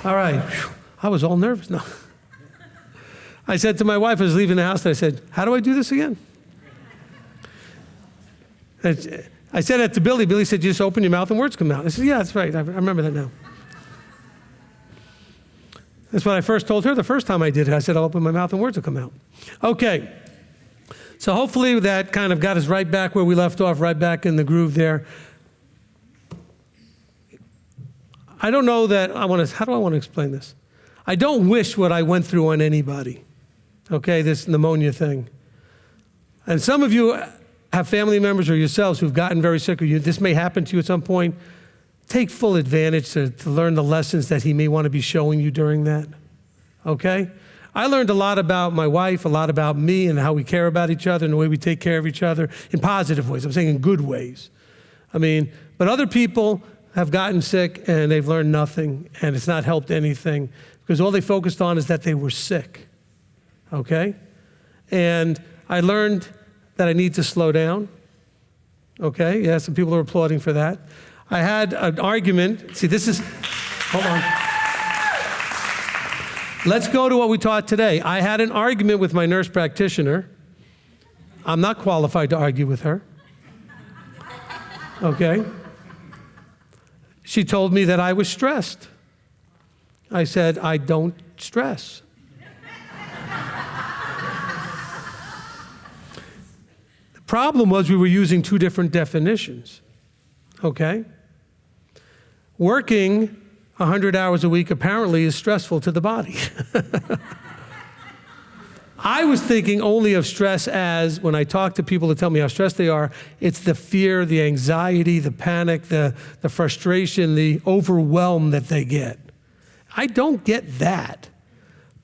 All right. Whew. I was all nervous. No. I said to my wife, I was leaving the house, and I said, how do I do this again? And I said that to Billy. Billy said, you just open your mouth and words come out. I said, yeah, that's right. I remember that now. That's what I first told her the first time I did it. I said, I'll open my mouth and words will come out. Okay. So hopefully that kind of got us right back where we left off, right back in the groove there. I don't know that how do I want to explain this? I don't wish what I went through on anybody, okay, this pneumonia thing. And some of you have family members or yourselves who've gotten very sick, or this may happen to you at some point. Take full advantage to learn the lessons that he may want to be showing you during that, okay? I learned a lot about my wife, a lot about me and how we care about each other and the way we take care of each other in positive ways. I'm saying in good ways. But other people have gotten sick and they've learned nothing and it's not helped anything because all they focused on is that they were sick, okay? And I learned that I need to slow down, okay? Yeah, some people are applauding for that. I had an argument. See, hold on. Let's go to what we taught today. I had an argument with my nurse practitioner. I'm not qualified to argue with her, okay? She told me that I was stressed. I said, I don't stress. The problem was we were using two different definitions, okay? Working 100 hours a week apparently is stressful to the body. I was thinking only of stress as, when I talk to people to tell me how stressed they are, it's the fear, the anxiety, the panic, the frustration, the overwhelm that they get. I don't get that.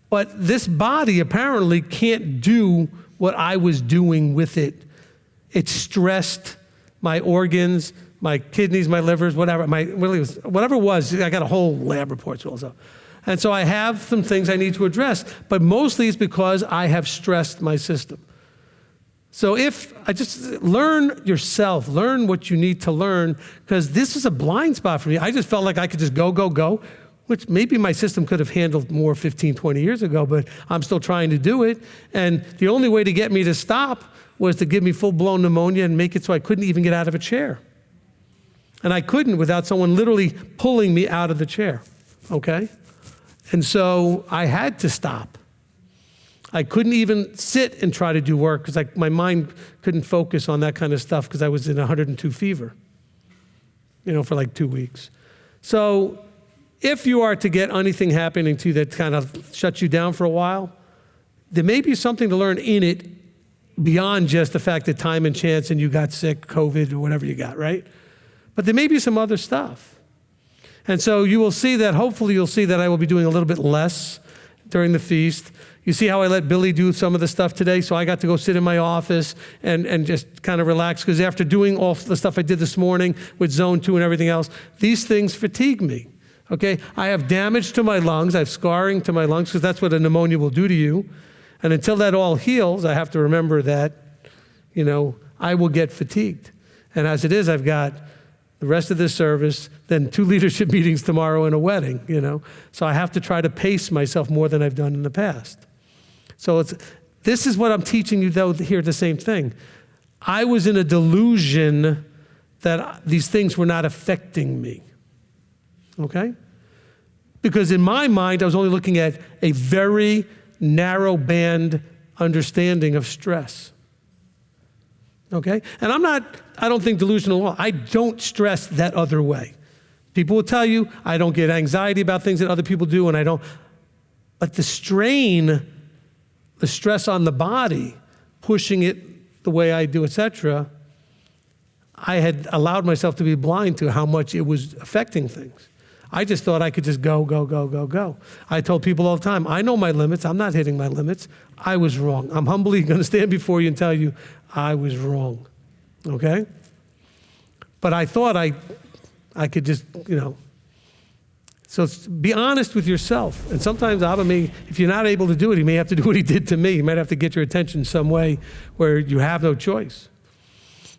But this body apparently can't do what I was doing with it. It stressed my organs, my kidneys, my livers, whatever it was, I got a whole lab report also. And so I have some things I need to address, but mostly it's because I have stressed my system. So if I just learn yourself, learn what you need to learn, because this is a blind spot for me. I just felt like I could just go, which maybe my system could have handled more 15, 20 years ago, but I'm still trying to do it. And the only way to get me to stop was to give me full-blown pneumonia and make it so I couldn't even get out of a chair. And I couldn't without someone literally pulling me out of the chair, okay? And so I had to stop. I couldn't even sit and try to do work because my mind couldn't focus on that kind of stuff because I was in 102 fever, for like 2 weeks. So if you are to get anything happening to you that kind of shuts you down for a while, there may be something to learn in it beyond just the fact that time and chance and you got sick, COVID, or whatever you got, right? But there may be some other stuff. And so you will see that, hopefully you'll see that I will be doing a little bit less during the feast. You see how I let Billy do some of the stuff today? So I got to go sit in my office and just kind of relax, because after doing all the stuff I did this morning with Zone 2 and everything else, these things fatigue me, okay? I have damage to my lungs, I have scarring to my lungs, because that's what a pneumonia will do to you. And until that all heals, I have to remember that, I will get fatigued. And as it is, I've got the rest of this service, then 2 leadership meetings tomorrow and a wedding, So I have to try to pace myself more than I've done in the past. So this is what I'm teaching you, though, here, the same thing. I was in a delusion that these things were not affecting me, okay? Because in my mind, I was only looking at a very narrow band understanding of stress. Okay? And I don't think delusional at all. I don't stress that other way. People will tell you I don't get anxiety about things that other people do, and I don't. But the strain, the stress on the body, pushing it the way I do, etc., I had allowed myself to be blind to how much it was affecting things. I just thought I could just go. I told people all the time, I know my limits. I'm not hitting my limits. I was wrong. I'm humbly going to stand before you and tell you I was wrong, okay? But I thought I could just, So be honest with yourself. And sometimes Abba may, if you're not able to do it, he may have to do what he did to me. He might have to get your attention some way where you have no choice.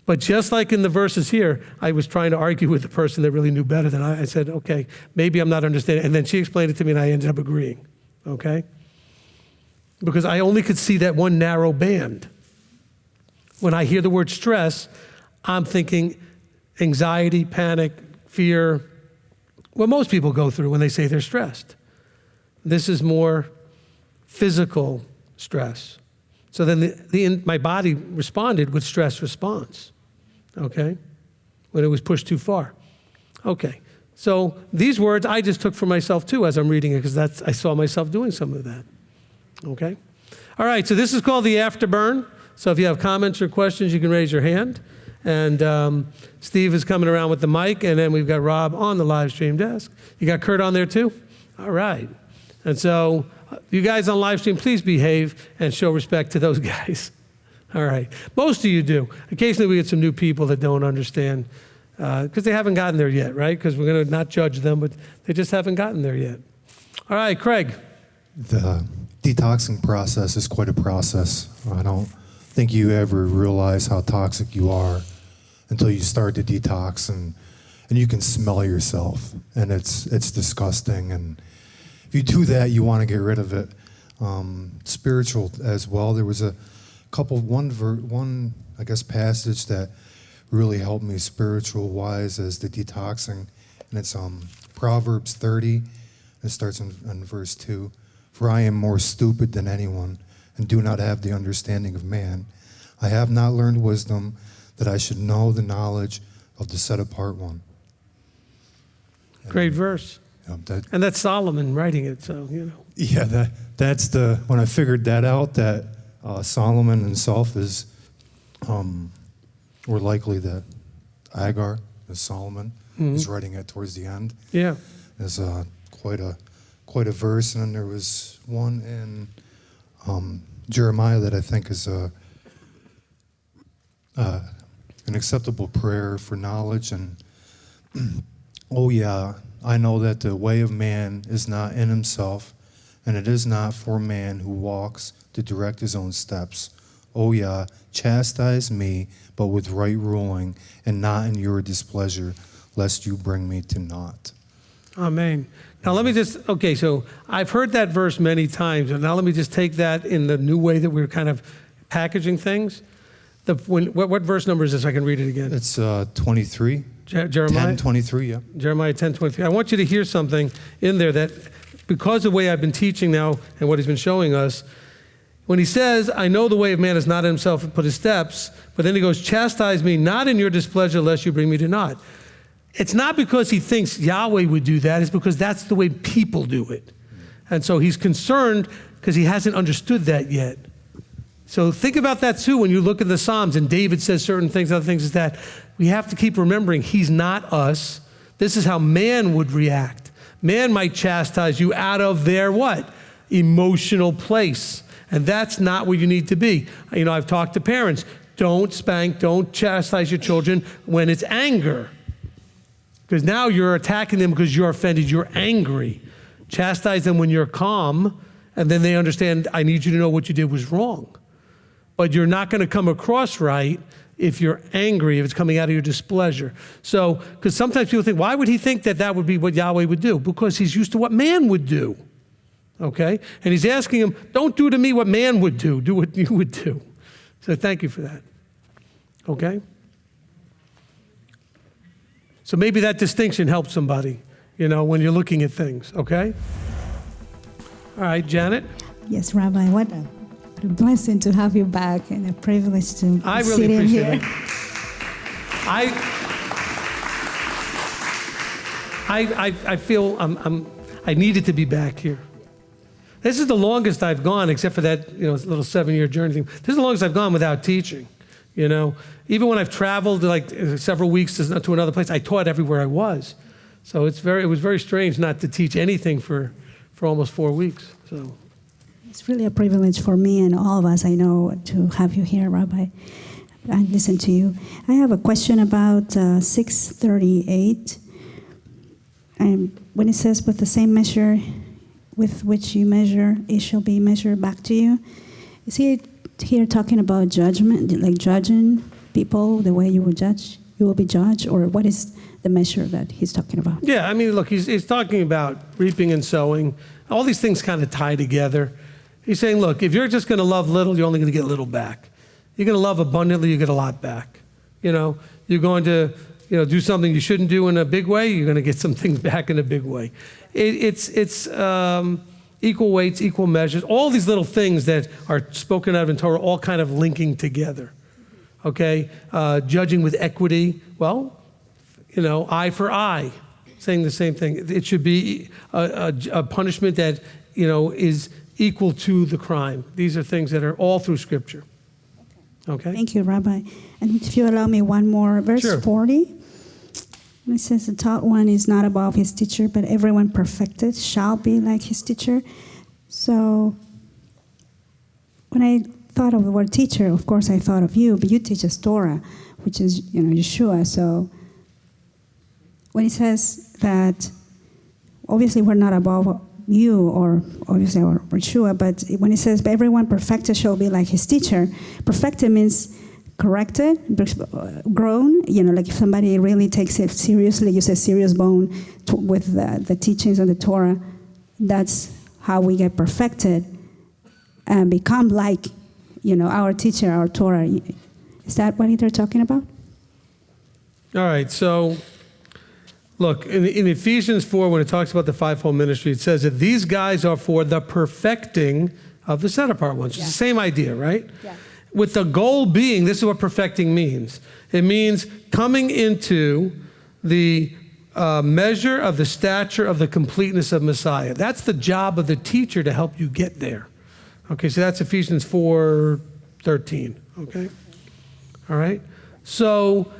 But just like in the verses here, I was trying to argue with the person that really knew better than I. I said, okay, maybe I'm not understanding. And then she explained it to me and I ended up agreeing, okay? Because I only could see that one narrow band. When I hear the word stress, I'm thinking anxiety, panic, fear, what most people go through when they say they're stressed. This is more physical stress. So then my body responded with stress response, okay, when it was pushed too far. Okay, so these words I just took for myself too as I'm reading it, because I saw myself doing some of that, okay? All right, so this is called the Afterburn. So if you have comments or questions, you can raise your hand. And Steve is coming around with the mic, and then we've got Rob on the live stream desk. You got Kurt on there too? All right. And so you guys on live stream, please behave and show respect to those guys. All right. Most of you do. Occasionally we get some new people that don't understand because they haven't gotten there yet, right? Because we're going to not judge them, but they just haven't gotten there yet. All right, Craig. The detoxing process is quite a process. I don't think you ever realize how toxic you are until you start to detox, and you can smell yourself, and it's disgusting. And if you do that, you want to get rid of it. Spiritual as well. There was one I guess passage that really helped me spiritual wise as the detoxing, and it's Proverbs 30. It starts in verse 2. For I am more stupid than anyone, and do not have the understanding of man. I have not learned wisdom, that I should know the knowledge of the set apart one. Great verse. And that's Solomon writing it, so, you know. Yeah, that's when I figured that out, that Solomon himself is, or likely that Agar is Solomon, is writing it towards the end. Yeah. There's quite a verse, and then there was one in Jeremiah that I think is an acceptable prayer for knowledge. And oh yeah, I know that the way of man is not in himself, and it is not for man who walks to direct his own steps. Oh yeah, chastise me, but with right ruling, and not in your displeasure, lest you bring me to naught. Amen. Now let me okay, so I've heard that verse many times, and now let me just take that in the new way that we're kind of packaging things. What verse number is this? I can read it again. It's 23. Jeremiah? 10:23, yeah. Jeremiah 10:23. I want you to hear something in there that, because of the way I've been teaching now and what he's been showing us, when he says, I know the way of man is not in himself but his steps, but then he goes, chastise me not in your displeasure lest you bring me to naught. It's not because he thinks Yahweh would do that, it's because that's the way people do it. And so he's concerned because he hasn't understood that yet. So think about that too when you look at the Psalms and David says certain things, other things is that we have to keep remembering he's not us. This is how man would react. Man might chastise you out of their what? Emotional place. And that's not where you need to be. You know, I've talked to parents. Don't spank, don't chastise your children when it's anger. Because now you're attacking them because you're offended, you're angry. Chastise them when you're calm, and then they understand, I need you to know what you did was wrong. But you're not going to come across right if you're angry, if it's coming out of your displeasure. So, because sometimes people think, why would he think that that would be what Yahweh would do? Because he's used to what man would do, okay? And he's asking him, don't do to me what man would do what you would do. So thank you for that, okay? So maybe that distinction helps somebody, you know, when you're looking at things, okay? All right, Janet? Yes, Rabbi, what a blessing to have you back and a privilege to I really sit in appreciate here. it. I feel I needed to be back here. This is the longest I've gone, except for that, you know, little 7-year journey thing. This is the longest I've gone without teaching. You know, even when I've traveled like several weeks to another place, I taught everywhere I was. So it was very strange not to teach anything for almost 4 weeks. So It's really a privilege for me and all of us, I know, to have you here, Rabbi, and listen to you. I have a question about 6:38. When it says, with the same measure with which you measure, it shall be measured back to you. Is he here talking about judgment, like judging people the way you will judge? You will be judged, or what is the measure that he's talking about? Yeah, I mean, look, he's talking about reaping and sowing. All these things kind of tie together. He's saying, look, if you're just going to love little, you're only going to get little back. You're going to love abundantly, you get a lot back. You're going to do something you shouldn't do in a big way, you're going to get some things back in a big way. It's equal weights, equal measures. All these little things that are spoken of in Torah, all kind of linking together. Okay, judging with equity. Well, eye for eye, saying the same thing. It should be a punishment that is equal to the crime. These are things that are all through Scripture. Okay. Thank you, Rabbi. And if you allow me one more, verse Sure. 40. It says, the taught one is not above his teacher, but everyone perfected shall be like his teacher. So when I thought of the word teacher, of course I thought of you, but you teach us Torah, which is, Yeshua. So when he says that, obviously we're not above you or obviously or Yeshua, but when he says, but everyone perfected shall be like his teacher, perfected means corrected, grown, like if somebody really takes it seriously, use a serious bone with the teachings of the Torah, that's how we get perfected and become like, our teacher, our Torah. Is that what they're talking about? All right, so look, in Ephesians 4, when it talks about the fivefold ministry, it says that these guys are for the perfecting of the set-apart ones. It's the same idea, right? Yeah. With the goal being, this is what perfecting means. It means coming into the measure of the stature of the completeness of Messiah. That's the job of the teacher, to help you get there. Okay, so that's Ephesians 4:13, okay? All right? So,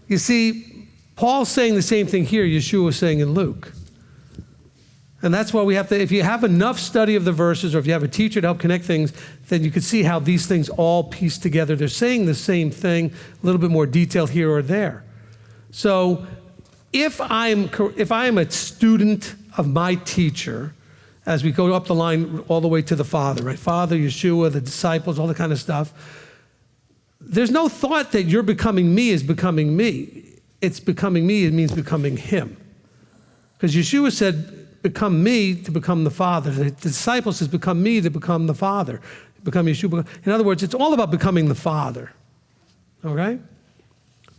you see, Paul's saying the same thing here Yeshua was saying in Luke. And that's why we have to, if you have enough study of the verses, or if you have a teacher to help connect things, then you can see how these things all piece together. They're saying the same thing, a little bit more detail here or there. So if I am a student of my teacher, as we go up the line all the way to the Father, right? Father, Yeshua, the disciples, all that kind of stuff, there's no thought that you're becoming me is becoming me. It's becoming me, it means becoming him. Because Yeshua said, become me to become the Father. The disciples says, become me to become the Father. Become Yeshua. In other words, it's all about becoming the Father. Okay?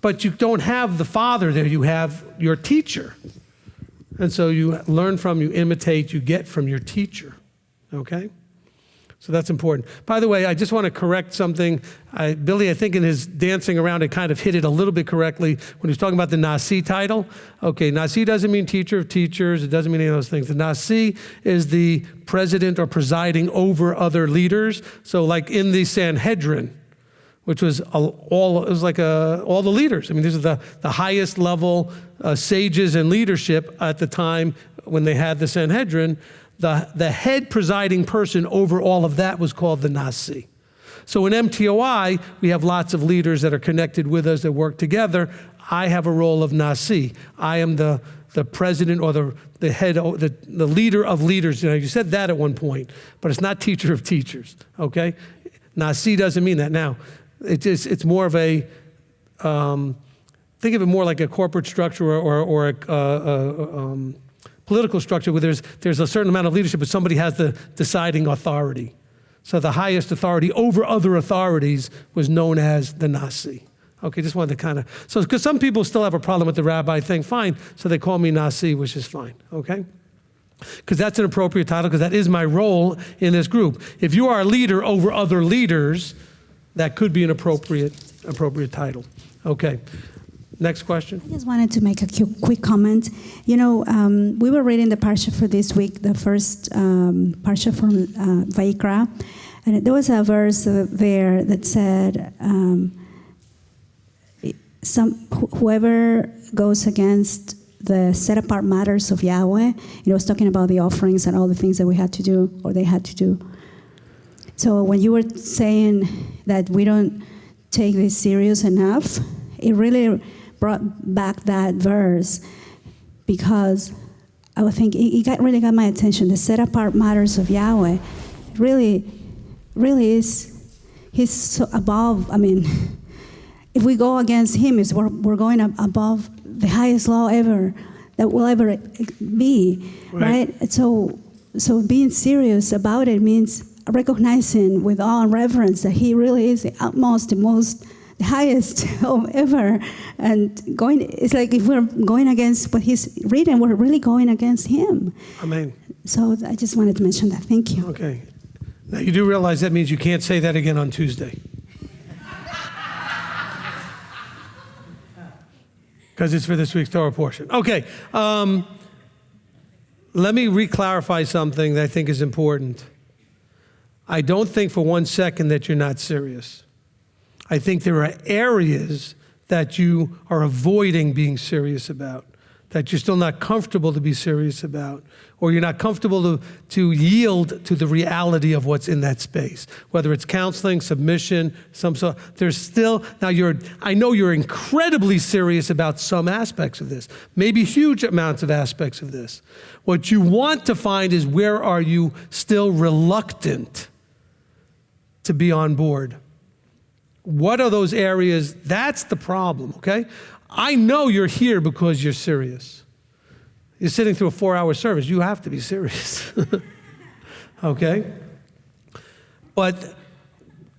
But you don't have the Father there, you have your teacher. And so you learn from, you imitate, you get from your teacher. Okay? So that's important. By the way, I just want to correct something. Billy, I think in his dancing around, it kind of hit it a little bit correctly when he was talking about the Nasi title. Okay, Nasi doesn't mean teacher of teachers. It doesn't mean any of those things. The Nasi is the president or presiding over other leaders. So like in the Sanhedrin, which was all the leaders. I mean, these are the highest level sages and leadership at the time when they had the Sanhedrin. The head presiding person over all of that was called the Nasi. So in MTOI, we have lots of leaders that are connected with us that work together. I have a role of Nasi. I am the president or the head, the leader of leaders. You said that at one point, but it's not teacher of teachers, okay? Nasi doesn't mean that. Now, it's more of a, think of it more like a corporate structure or a political structure where there's a certain amount of leadership, but somebody has the deciding authority. So the highest authority over other authorities was known as the Nasi. Okay, just wanted to kind of, so because some people still have a problem with the rabbi thing, fine, so they call me Nasi, which is fine, okay? Because that's an appropriate title, because that is my role in this group. If you are a leader over other leaders, that could be an appropriate title. Okay. Next question. I just wanted to make a quick comment. We were reading the parsha for this week, the first parsha from Vayikra, and there was a verse there that said, whoever goes against the set-apart matters of Yahweh, it was talking about the offerings and all the things that we had to do, or they had to do. So when you were saying that we don't take this serious enough, it really brought back that verse, because I would think it really got my attention. The set-apart matters of Yahweh really is, he's so above, if we go against him, we're going above the highest law ever that will ever be, right? So being serious about it means recognizing with awe and reverence that he really is the utmost, the highest of ever. And it's like if we're going against what he's reading, we're really going against him. Amen. So I just wanted to mention that. Thank you. Okay. Now you do realize that means you can't say that again on Tuesday. Because it's for this week's Torah portion. Okay. Let me re-clarify something that I think is important. I don't think for 1 second that you're not serious. I think there are areas that you are avoiding being serious about, that you're still not comfortable to be serious about, or you're not comfortable to yield to the reality of what's in that space. Whether it's counseling, submission, some sort, there's still, now I know you're incredibly serious about some aspects of this, maybe huge amounts of aspects of this. What you want to find is where are you still reluctant to be on board? What are those areas? That's the problem, okay? I know you're here because you're serious. You're sitting through a 4-hour service. You have to be serious, okay? But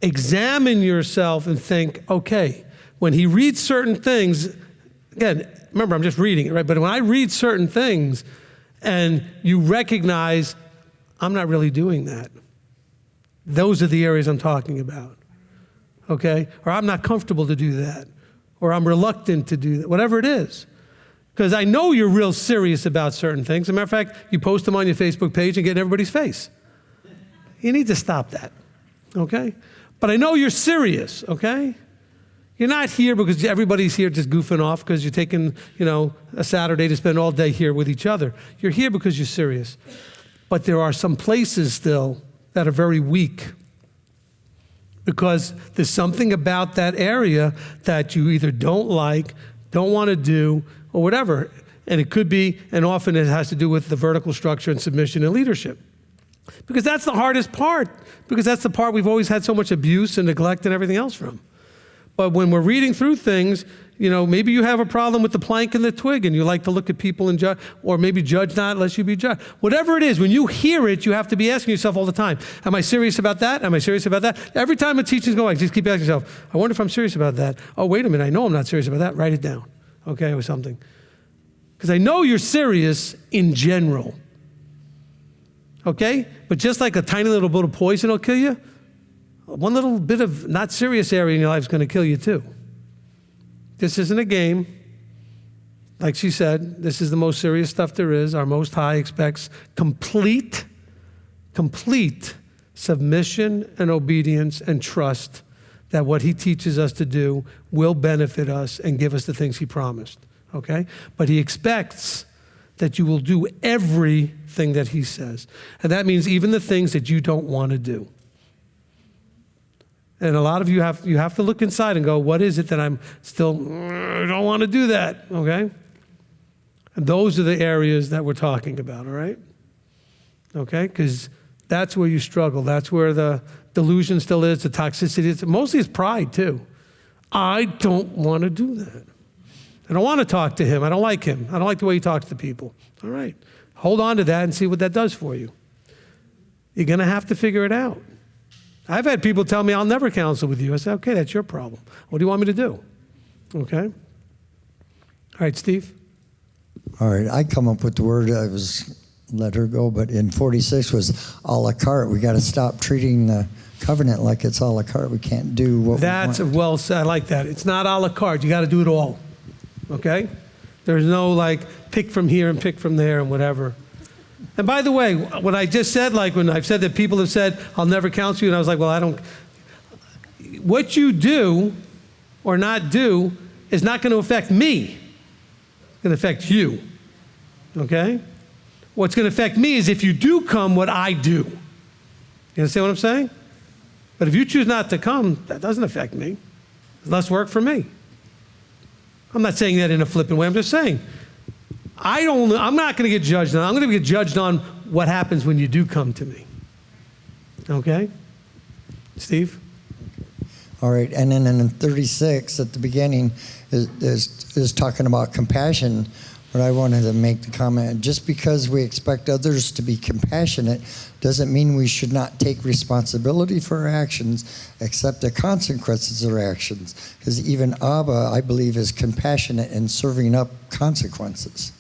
examine yourself and think, okay, when he reads certain things, again, remember, I'm just reading it, right? But when I read certain things and you recognize, I'm not really doing that. Those are the areas I'm talking about, okay? Or I'm not comfortable to do that. Or I'm reluctant to do that, whatever it is. Because I know you're real serious about certain things. As a matter of fact, you post them on your Facebook page and get in everybody's face. You need to stop that, okay? But I know you're serious, okay? You're not here because everybody's here just goofing off because you're taking, a Saturday to spend all day here with each other. You're here because you're serious. But there are some places still that are very weak, because there's something about that area that you either don't like, don't want to do, or whatever. And it could be, and often it has to do with the vertical structure and submission and leadership. Because that's the hardest part, because that's the part we've always had so much abuse and neglect and everything else from. But when we're reading through things, maybe you have a problem with the plank and the twig and you like to look at people and judge, or maybe judge not lest you be judged. Whatever it is, when you hear it, you have to be asking yourself all the time, am I serious about that? Am I serious about that? Every time a teaching's going, just keep asking yourself, I wonder if I'm serious about that. Oh, wait a minute, I know I'm not serious about that. Write it down, okay, or something. Because I know you're serious in general, okay? But just like a tiny little bit of poison will kill you, one little bit of not serious area in your life is going to kill you too. This isn't a game. Like she said, this is the most serious stuff there is. Our Most High expects complete submission and obedience and trust that what he teaches us to do will benefit us and give us the things he promised, okay? But he expects that you will do everything that he says. And that means even the things that you don't want to do. And a lot of you have to look inside and go, what is it that I don't want to do that, okay? And those are the areas that we're talking about, all right? Okay, because that's where you struggle. That's where the delusion still is, the toxicity. Mostly it's pride too. I don't want to do that. I don't want to talk to him. I don't like him. I don't like the way he talks to people. All right, hold on to that and see what that does for you. You're going to have to figure it out. I've had people tell me, I'll never counsel with you. I say, okay, that's your problem. What do you want me to do? Okay. All right, Steve? All right, I come up with the word, I was let her go, but in 46 was a la carte. We got to stop treating the covenant like it's a la carte. We can't do what That's we want. well said. I like that. It's not a la carte. You got to do it all. Okay? There's no pick from here and pick from there and whatever. And by the way, what I just said, when I've said that people have said, I'll never counsel you, and I was like, well, I don't. What you do or not do is not going to affect me. It's going to affect you. Okay? What's going to affect me is if you do come, what I do. You understand what I'm saying? But if you choose not to come, that doesn't affect me. It's less work for me. I'm not saying that in a flippant way. I'm just saying, I'm not going to get judged on. I'm going to get judged on what happens when you do come to me. Okay? Steve? All right, and then in 36 at the beginning is talking about compassion. But I wanted to make the comment, just because we expect others to be compassionate doesn't mean we should not take responsibility for our actions, accept the consequences of our actions. Because even Abba, I believe, is compassionate in serving up consequences.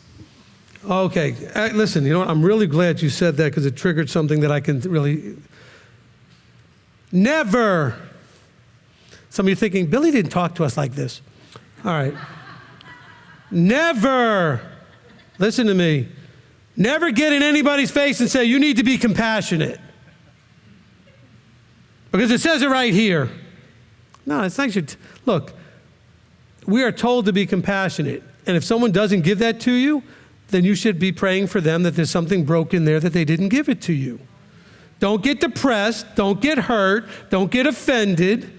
Okay, listen, you know what? I'm really glad you said that because it triggered something that I can really... Never! Some of you thinking, Billy didn't talk to us like this. All right. Never, listen to me, never get in anybody's face and say, you need to be compassionate. Because it says it right here. No, it's not. Look, we are told to be compassionate. And if someone doesn't give that to you, then you should be praying for them that there's something broken there that they didn't give it to you. Don't get depressed. Don't get hurt. Don't get offended.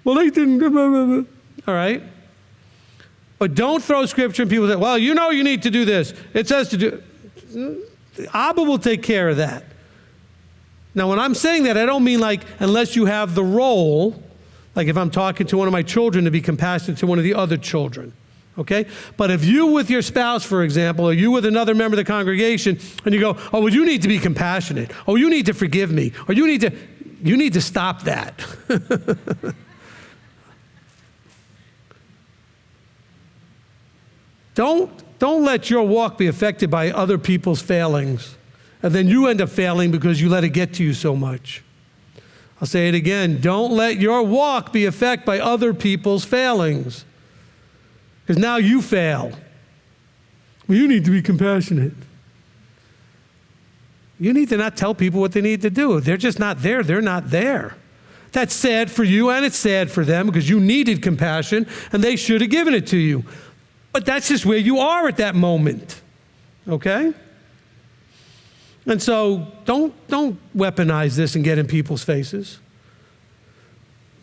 Well, they didn't. All right? But don't throw scripture and people say, well, you know you need to do this. It says to do. Abba will take care of that. Now, when I'm saying that, I don't mean like unless you have the role, like if I'm talking to one of my children, to be compassionate to one of the other children. Okay? But if you with your spouse, for example, or you with another member of the congregation, and you go, oh, well, you need to be compassionate. Oh, you need to forgive me. Or you need to stop that. Don't let your walk be affected by other people's failings. And then you end up failing because you let it get to you so much. I'll say it again. Don't let your walk be affected by other people's failings. Because now you fail. Well, you need to be compassionate. You need to not tell people what they need to do. If they're just not there, they're not there. That's sad for you and it's sad for them because you needed compassion and they should have given it to you. But that's just where you are at that moment, okay? And so don't weaponize this and get in people's faces.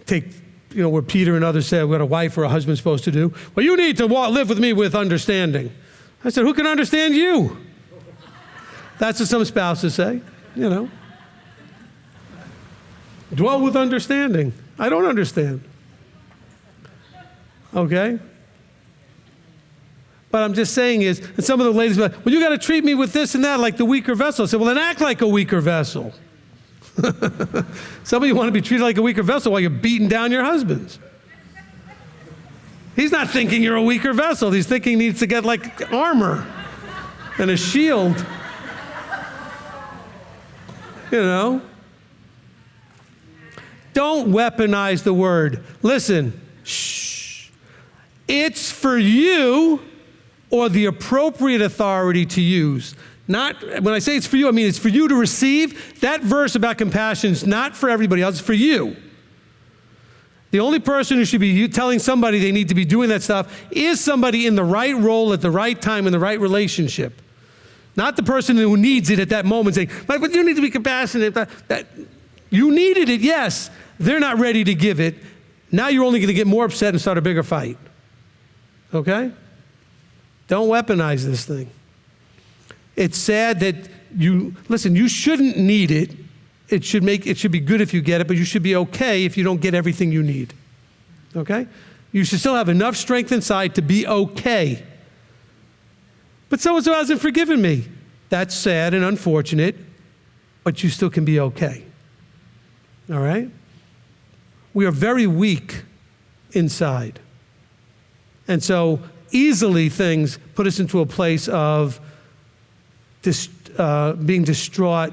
Take, what Peter and others said, what a wife or a husband's supposed to do. Well, you need to live with me with understanding. I said, who can understand you? That's what some spouses say, Dwell with understanding. I don't understand. Okay? But I'm just saying is, and some of the ladies are like, well, you got to treat me with this and that like the weaker vessel. I said, well, then act like a weaker vessel. Some of you want to be treated like a weaker vessel while you're beating down your husbands. He's not thinking you're a weaker vessel. He's thinking he needs to get like armor and a shield. Don't weaponize the word. Listen, shh. It's for you or the appropriate authority to use. Not, when I say it's for you, I mean it's for you to receive. That verse about compassion is not for everybody else, it's for you. The only person who should be telling somebody they need to be doing that stuff is somebody in the right role at the right time in the right relationship. Not the person who needs it at that moment saying, but you need to be compassionate. That you needed it, yes. They're not ready to give it. Now you're only going to get more upset and start a bigger fight. Okay? Don't weaponize this thing. It's sad that you shouldn't need it. It should be good if you get it, but you should be okay if you don't get everything you need. Okay? You should still have enough strength inside to be okay. But so-and-so hasn't forgiven me. That's sad and unfortunate, but you still can be okay. All right? We are very weak inside. And so easily things put us into a place of being distraught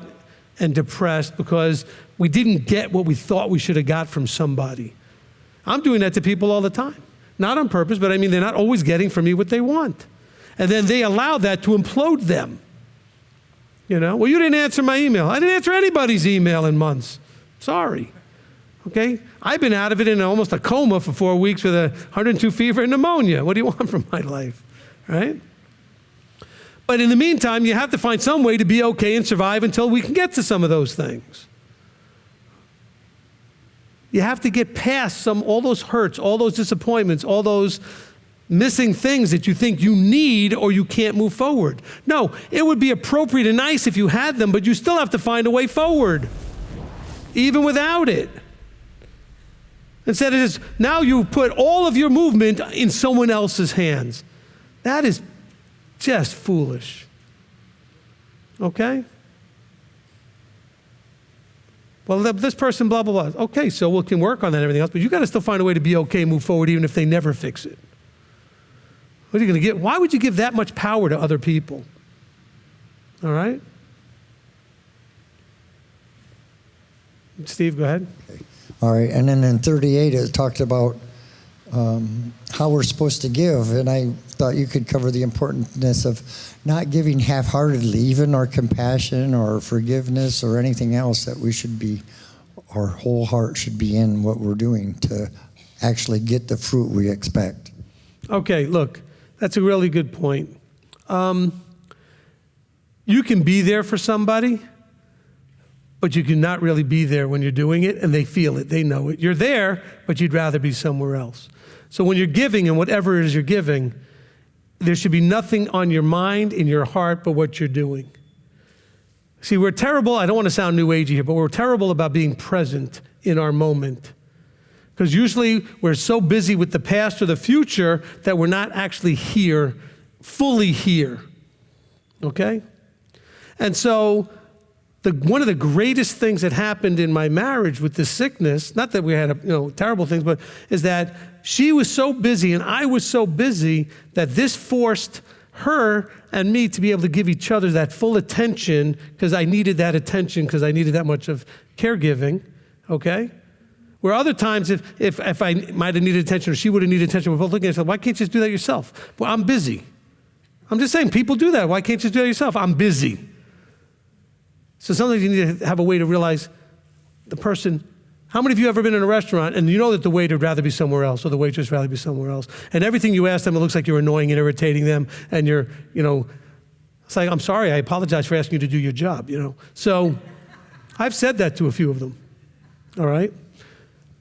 and depressed because we didn't get what we thought we should have got from somebody. I'm doing that to people all the time. Not on purpose, but I mean they're not always getting from me what they want. And then they allow that to implode them. Well, you didn't answer my email. I didn't answer anybody's email in months. Sorry. Okay? I've been out of it in almost a coma for 4 weeks with 102 fever and pneumonia. What do you want from my life? Right? But in the meantime, you have to find some way to be okay and survive until we can get to some of those things. You have to get past all those hurts, all those disappointments, all those missing things that you think you need or you can't move forward. No, it would be appropriate and nice if you had them, but you still have to find a way forward, even without it. Instead of just, now you put all of your movement in someone else's hands. That is just foolish. Okay? Well, this person, blah, blah, blah. Okay, so we can work on that and everything else, but you got to still find a way to be okay, move forward, even if they never fix it. What are you going to get? Why would you give that much power to other people? All right? Steve, go ahead. Okay. All right, and then in 38, it talked about how we're supposed to give, and I thought you could cover the importance of not giving half-heartedly, even our compassion or forgiveness or anything else that we should be, our whole heart should be in what we're doing to actually get the fruit we expect. Okay, look, that's a really good point. You can be there for somebody, but you cannot really be there when you're doing it, and they feel it, they know it. You're there, but you'd rather be somewhere else. So when you're giving, and whatever it is you're giving, there should be nothing on your mind, in your heart, but what you're doing. See, we're terrible, I don't want to sound new agey here, but we're terrible about being present in our moment. Because usually we're so busy with the past or the future that we're not actually here, fully here. Okay? And so one of the greatest things that happened in my marriage with this sickness, not that we had terrible things, but is that she was so busy and I was so busy that this forced her and me to be able to give each other that full attention, because I needed that attention, because I needed that much of caregiving, okay? Where other times, if I might have needed attention or she would have needed attention, we're both looking at each other, why can't you just do that yourself? Well, I'm busy. I'm just saying, people do that. Why can't you just do that yourself? I'm busy. So sometimes you need to have a way to realize the person. How many of you have ever been in a restaurant and you know that the waiter would rather be somewhere else or the waitress would rather be somewhere else? And everything you ask them, it looks like you're annoying and irritating them, and you're, it's like, I'm sorry, I apologize for asking you to do your job, So I've said that to a few of them, all right?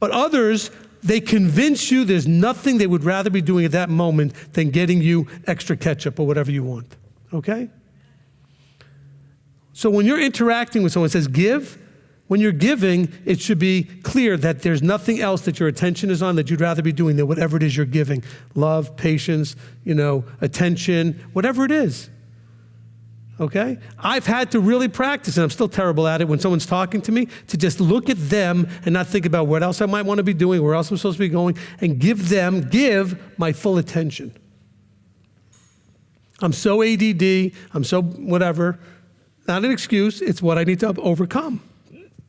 But others, they convince you there's nothing they would rather be doing at that moment than getting you extra ketchup or whatever you want, okay? So when you're interacting with someone that says give, when you're giving, it should be clear that there's nothing else that your attention is on that you'd rather be doing than whatever it is you're giving. Love, patience, attention, whatever it is. Okay? I've had to really practice, and I'm still terrible at it when someone's talking to me, to just look at them and not think about what else I might want to be doing, where else I'm supposed to be going, and give my full attention. I'm so ADD, I'm so whatever. Not an excuse, it's what I need to overcome.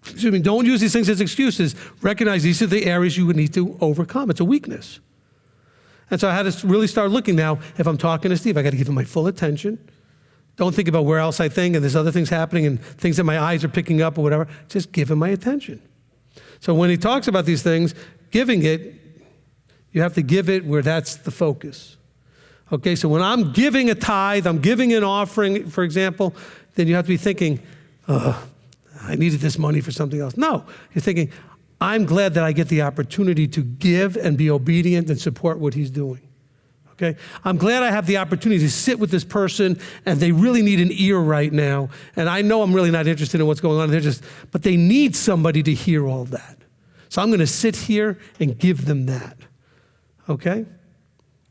Excuse me, don't use these things as excuses. Recognize these are the areas you would need to overcome. It's a weakness. And so I had to really start looking now, if I'm talking to Steve, I got to give him my full attention. Don't think about where else I think and there's other things happening and things that my eyes are picking up or whatever. Just give him my attention. So when he talks about these things, giving it, you have to give it where that's the focus. Okay, so when I'm giving a tithe, I'm giving an offering, for example, then you have to be thinking, I needed this money for something else. No, you're thinking, I'm glad that I get the opportunity to give and be obedient and support what he's doing. Okay? I'm glad I have the opportunity to sit with this person and they really need an ear right now. And I know I'm really not interested in what's going on. But they need somebody to hear all that. So I'm going to sit here and give them that. Okay?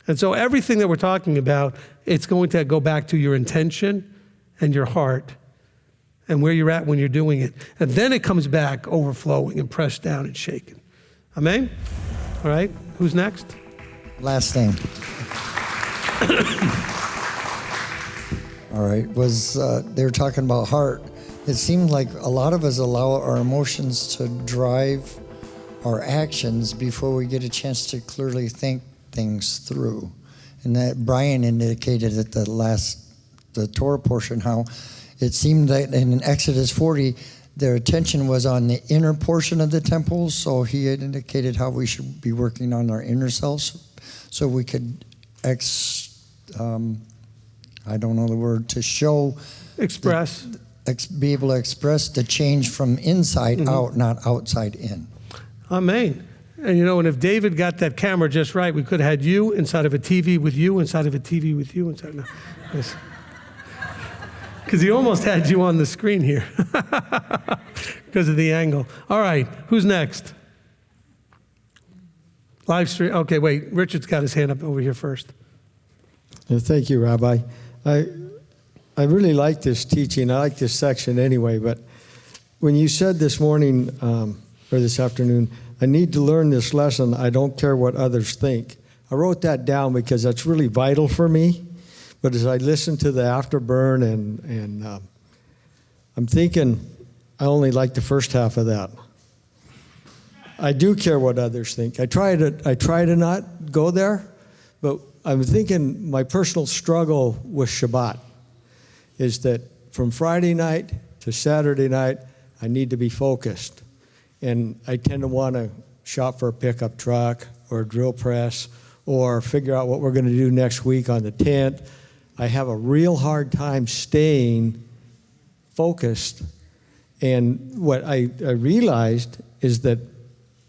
And so everything that we're talking about, it's going to go back to your intention and your heart and where you're at when you're doing it. And then it comes back overflowing and pressed down and shaken. Amen? All right, who's next? Last thing. All right, they were talking about heart. It seems like a lot of us allow our emotions to drive our actions before we get a chance to clearly think things through. And that Brian indicated at the Torah portion, how it seemed that in Exodus 40, their attention was on the inner portion of the temple, so he had indicated how we should be working on our inner selves so we could I don't know the word, to show. Express. Be able to express the change from inside out, not outside in. Amen. And and if David got that camera just right, we could have had you inside of a TV with you, inside of a TV with you, inside. No. Yes. Because he almost had you on the screen here because of the angle. All right, who's next? Live stream. Okay, wait. Richard's got his hand up over here first. Thank you, Rabbi. I really like this teaching. I like this section anyway, but when you said this morning or this afternoon, I need to learn this lesson. I don't care what others think. I wrote that down because that's really vital for me. But as I listen to the Afterburn and I'm thinking I only like the first half of that. I do care what others think. I try to not go there, but I'm thinking my personal struggle with Shabbat is that from Friday night to Saturday night, I need to be focused. And I tend to want to shop for a pickup truck or a drill press or figure out what we're going to do next week on the tent. I have a real hard time staying focused. And what I realized is that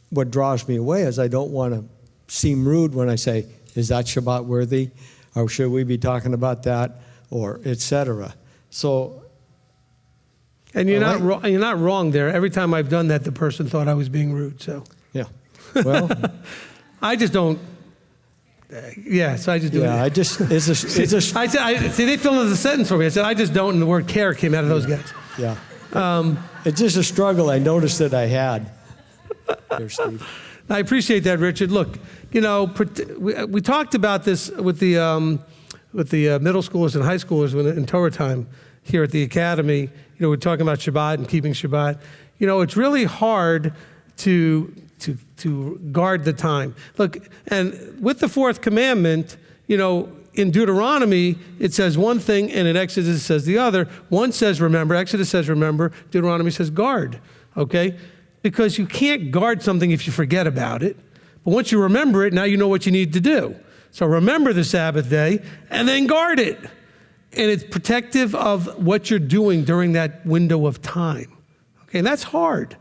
what draws me away is I don't want to seem rude when I say, is that Shabbat worthy? Or should we be talking about that? Or et cetera. So, And you're not wrong there. Every time I've done that, the person thought I was being rude. So yeah. Well, I just don't. Yeah, so I just do yeah, it. See, they filled in the sentence for me. I said, I just don't, and the word care came out of those guys. yeah. It's just a struggle I noticed that I had. There, Steve. I appreciate that, Richard. Look, we talked about this with the middle schoolers and high schoolers in Torah time here at the academy. We're talking about Shabbat and keeping Shabbat. It's really hard to guard the time. Look, and with the fourth commandment, in Deuteronomy, it says one thing, and in Exodus it says the other. One says remember, Exodus says remember, Deuteronomy says guard, okay? Because you can't guard something if you forget about it. But once you remember it, now you know what you need to do. So remember the Sabbath day, and then guard it. And it's protective of what you're doing during that window of time. Okay, and that's hard.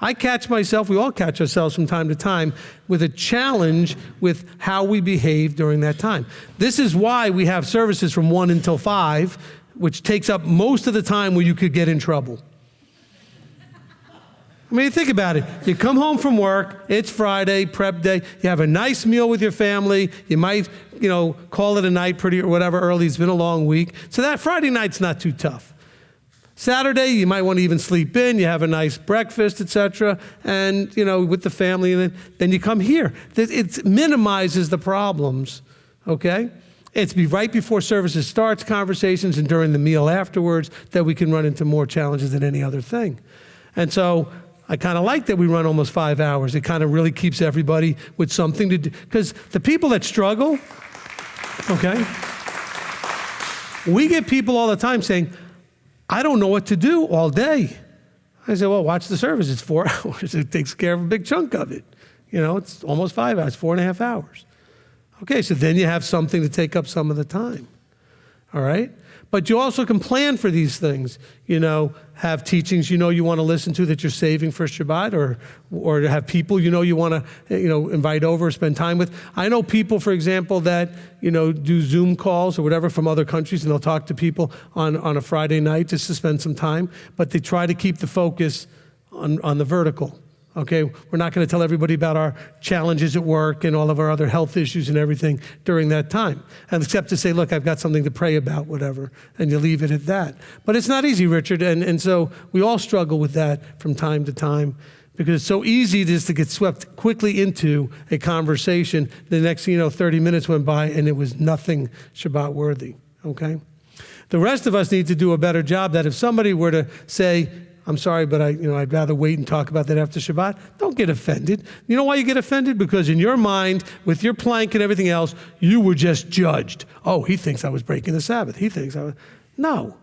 I catch myself, we all catch ourselves from time to time with a challenge with how we behave during that time. This is why we have services from 1 until 5, which takes up most of the time where you could get in trouble. I mean, think about it. You come home from work, it's Friday, prep day, you have a nice meal with your family, you might, call it a night pretty or whatever early, it's been a long week. So that Friday night's not too tough. Saturday, you might want to even sleep in, you have a nice breakfast, etc., and, with the family, and then you come here. It minimizes the problems, okay? It's right before services starts, conversations, and during the meal afterwards that we can run into more challenges than any other thing. And so I kind of like that we run almost 5 hours. It kind of really keeps everybody with something to do. Because the people that struggle, okay, we get people all the time saying, I don't know what to do all day. I say, well, watch the service. It's 4 hours. It takes care of a big chunk of it. It's almost 5 hours, 4.5 hours. Okay, so then you have something to take up some of the time. All right? But you also can plan for these things. Have teachings you want to listen to that you're saving for Shabbat, or to have people you want to invite over or spend time with. I know people, for example, that do Zoom calls or whatever from other countries, and they'll talk to people on a Friday night just to spend some time, but they try to keep the focus on the vertical. Okay, we're not going to tell everybody about our challenges at work and all of our other health issues and everything during that time, and except to say, look, I've got something to pray about, whatever, and you leave it at that. But it's not easy, Richard, and so we all struggle with that from time to time because it's so easy just to get swept quickly into a conversation. The next thing 30 minutes went by and it was nothing Shabbat worthy, okay? The rest of us need to do a better job that if somebody were to say, I'm sorry, but I'd rather wait and talk about that after Shabbat. Don't get offended. You know why you get offended? Because in your mind, with your plank and everything else, you were just judged. Oh, he thinks I was breaking the Sabbath. He thinks I was. No.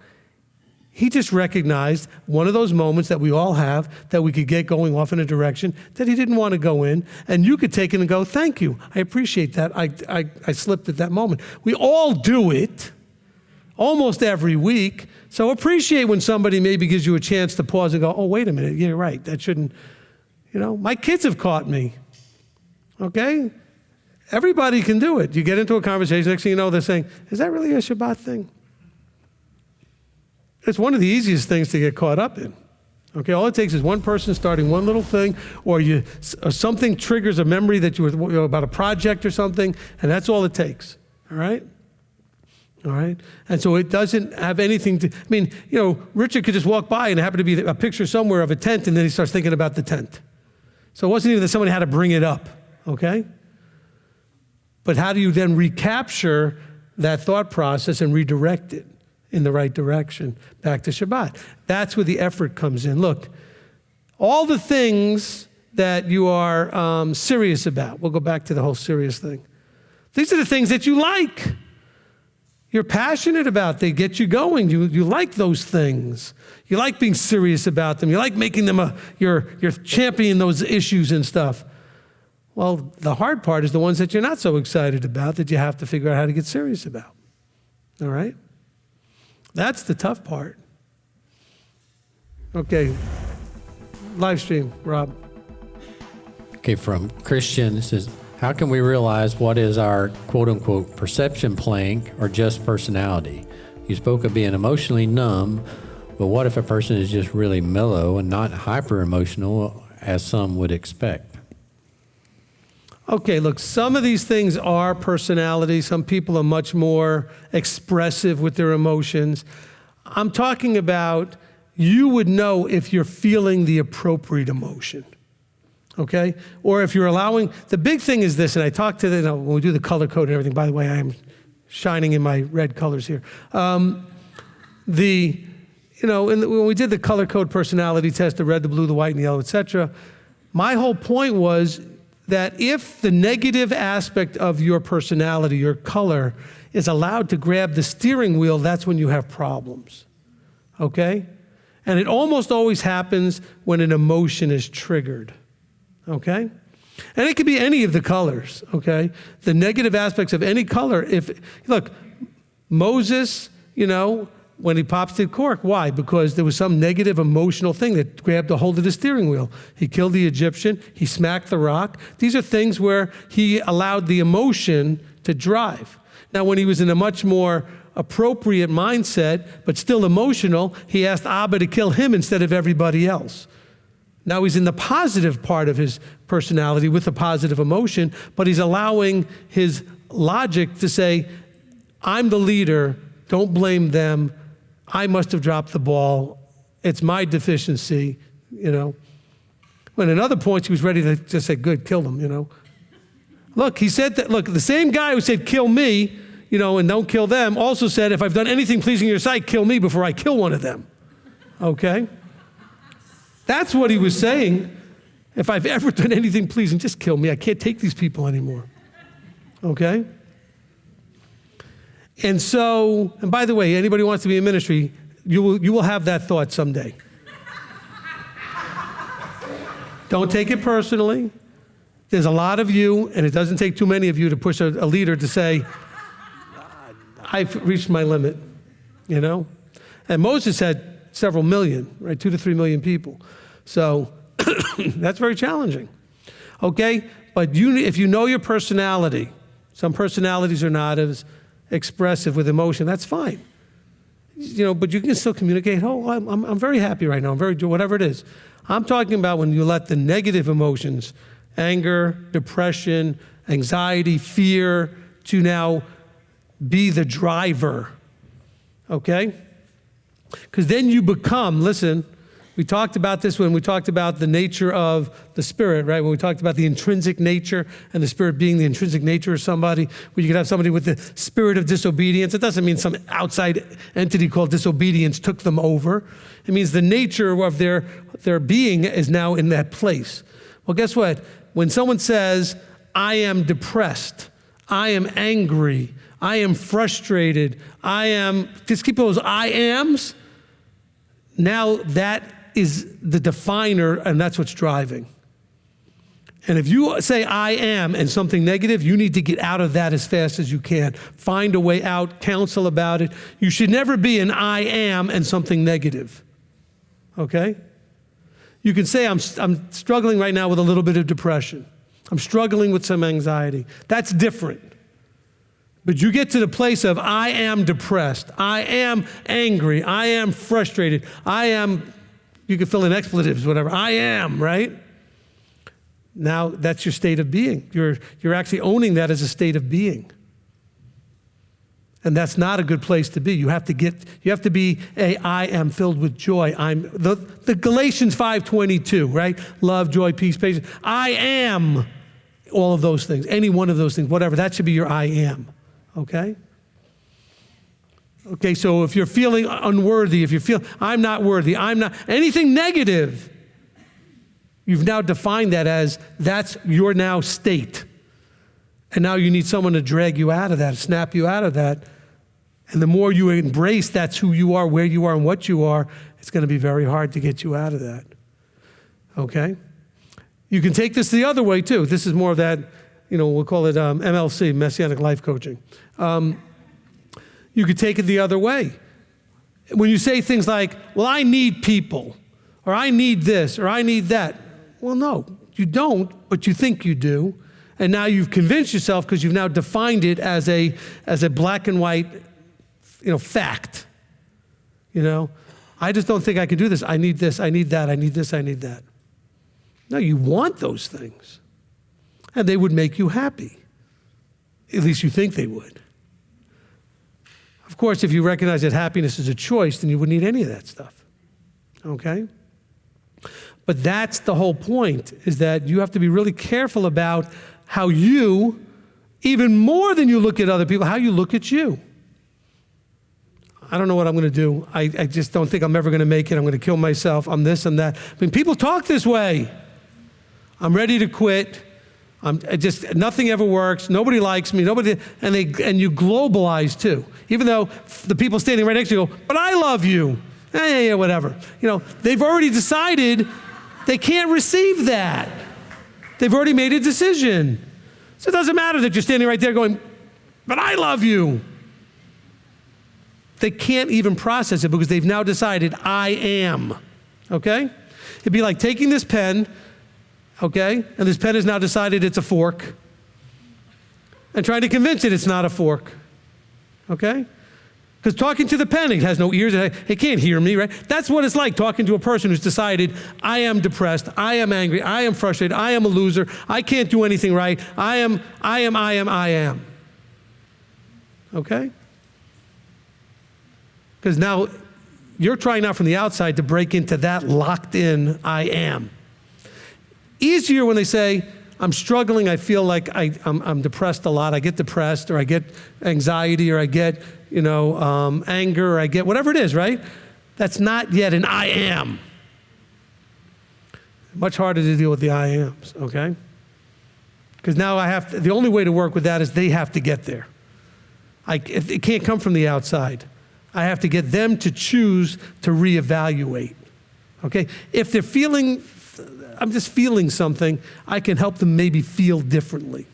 He just recognized one of those moments that we all have that we could get going off in a direction that he didn't want to go in, and you could take it and go, thank you. I appreciate that. I slipped at that moment. We all do it almost every week. So appreciate when somebody maybe gives you a chance to pause and go, oh, wait a minute, you're right. That shouldn't, my kids have caught me, okay? Everybody can do it. You get into a conversation, next thing you know, they're saying, is that really a Shabbat thing? It's one of the easiest things to get caught up in, Okay, all it takes is one person starting one little thing, or something triggers a memory that you were about a project or something, and that's all it takes. All right? All right? And so it doesn't have anything to, I mean, Richard could just walk by and there happened to be a picture somewhere of a tent, and then he starts thinking about the tent. So it wasn't even that somebody had to bring it up, okay? But how do you then recapture that thought process and redirect it in the right direction back to Shabbat? That's where the effort comes in. Look, all the things that you are serious about, we'll go back to the whole serious thing. These are the things that you like. You're passionate about. They get you going. You like those things. You like being serious about them. You like making them you're championing those issues and stuff. Well, the hard part is the ones that you're not so excited about that you have to figure out how to get serious about. All right? That's the tough part. Okay. Live stream, Rob. Okay, from Christian, it says, how can we realize what is our quote-unquote perception playing or just personality? You spoke of being emotionally numb, but what if a person is just really mellow and not hyper-emotional as some would expect? Okay, look, some of these things are personality. Some people are much more expressive with their emotions. I'm talking about you would know if you're feeling the appropriate emotion, okay? Or if you're allowing, the big thing is this, and I talked to when we do the color code and everything, by the way, I am shining in my red colors here. When we did the color code personality test, the red, the blue, the white, and the yellow, etc., my whole point was that if the negative aspect of your personality, your color, is allowed to grab the steering wheel, that's when you have problems, okay? And it almost always happens when an emotion is triggered, okay? And it could be any of the colors, okay? The negative aspects of any color. Look, Moses, when he pops the cork, why? Because there was some negative emotional thing that grabbed a hold of the steering wheel. He killed the Egyptian, he smacked the rock. These are things where he allowed the emotion to drive. Now, when he was in a much more appropriate mindset, but still emotional, he asked Abba to kill him instead of everybody else. Now he's in the positive part of his personality with a positive emotion, but he's allowing his logic to say, I'm the leader, don't blame them, I must have dropped the ball, it's my deficiency, When at other points he was ready to just say, good, kill them, Look, he said that, the same guy who said, kill me, and don't kill them, also said, if I've done anything pleasing in your sight, kill me before I kill one of them. Okay? That's what he was saying. If I've ever done anything pleasing, just kill me. I can't take these people anymore. Okay? And so, and by the way, anybody who wants to be in ministry, you will have that thought someday. Don't take it personally. There's a lot of you, and it doesn't take too many of you to push a leader to say, I've reached my limit, And Moses had several million, right? 2 to 3 million people. So that's very challenging. Okay? But if you know your personality, some personalities are not as expressive with emotion, that's fine. But you can still communicate, I'm very happy right now, whatever it is. I'm talking about when you let the negative emotions, anger, depression, anxiety, fear, to now be the driver, okay? Because then you become, listen, we talked about this when we talked about the nature of the Spirit, right? When we talked about the intrinsic nature and the Spirit being the intrinsic nature of somebody, where you could have somebody with the spirit of disobedience. It doesn't mean some outside entity called disobedience took them over. It means the nature of their being is now in that place. Well, guess what? When someone says, I am depressed, I am angry, I am frustrated, just keep those I ams, now that is the definer, and that's what's driving. And if you say I am and something negative, you need to get out of that as fast as you can. Find a way out, counsel about it. You should never be an I am and something negative, okay? You can say I'm struggling right now with a little bit of depression. I'm struggling with some anxiety. That's different. But you get to the place of I am depressed, I am angry, I am frustrated, I am You can fill in expletives, whatever. I am, right? Now that's your state of being. You're actually owning that as a state of being. And that's not a good place to be. You have to be I am filled with joy. I'm the Galatians 5:22, right? Love, joy, peace, patience. I am all of those things. Any one of those things, whatever. That should be your I am. Okay? Okay, so if you're feeling unworthy, if you feel I'm not worthy, I'm not anything negative, you've now defined that as that's your now state. And now you need someone to drag you out of that, snap you out of that. And the more you embrace that's who you are, where you are, and what you are, it's going to be very hard to get you out of that. Okay? You can take this the other way, too. This is more of that, we'll call it MLC, Messianic Life Coaching. You could take it the other way. When you say things like, well, I need people, or I need this, or I need that. Well, no, you don't, but you think you do. And now you've convinced yourself because you've now defined it as a black and white, fact. I just don't think I can do this. I need this, I need that, I need this, I need that. No, you want those things. And they would make you happy. At least you think they would. Of course, if you recognize that happiness is a choice, then you wouldn't need any of that stuff. Okay? But that's the whole point, is that you have to be really careful about how you, even more than you look at other people, how you look at you. I don't know what I'm going to do. I just don't think I'm ever going to make it. I'm going to kill myself. I'm this, I'm that. I mean, people talk this way. I'm ready to quit. Nothing ever works. Nobody likes me. And you globalize too. Even though the people standing right next to you go, but I love you. Yeah, whatever. They've already decided they can't receive that. They've already made a decision. So it doesn't matter that you're standing right there going, but I love you. They can't even process it because they've now decided I am. Okay? It'd be like taking this pen, okay, and this pen has now decided it's a fork, and trying to convince it it's not a fork. Okay? Because talking to the pen, it has no ears, it can't hear me, right? That's what it's like talking to a person who's decided, I am depressed, I am angry, I am frustrated, I am a loser, I can't do anything right, I am. Okay? Because now you're trying out from the outside to break into that locked in I am. Easier when they say, I'm struggling, I feel like I'm depressed a lot, I get depressed, or I get anxiety, or I get, anger, or I get whatever it is, right? That's not yet an I am. Much harder to deal with the I ams, okay? Because now the only way to work with that is they have to get there. It can't come from the outside. I have to get them to choose to reevaluate, okay? If they're feeling, I'm just feeling something, I can help them maybe feel differently.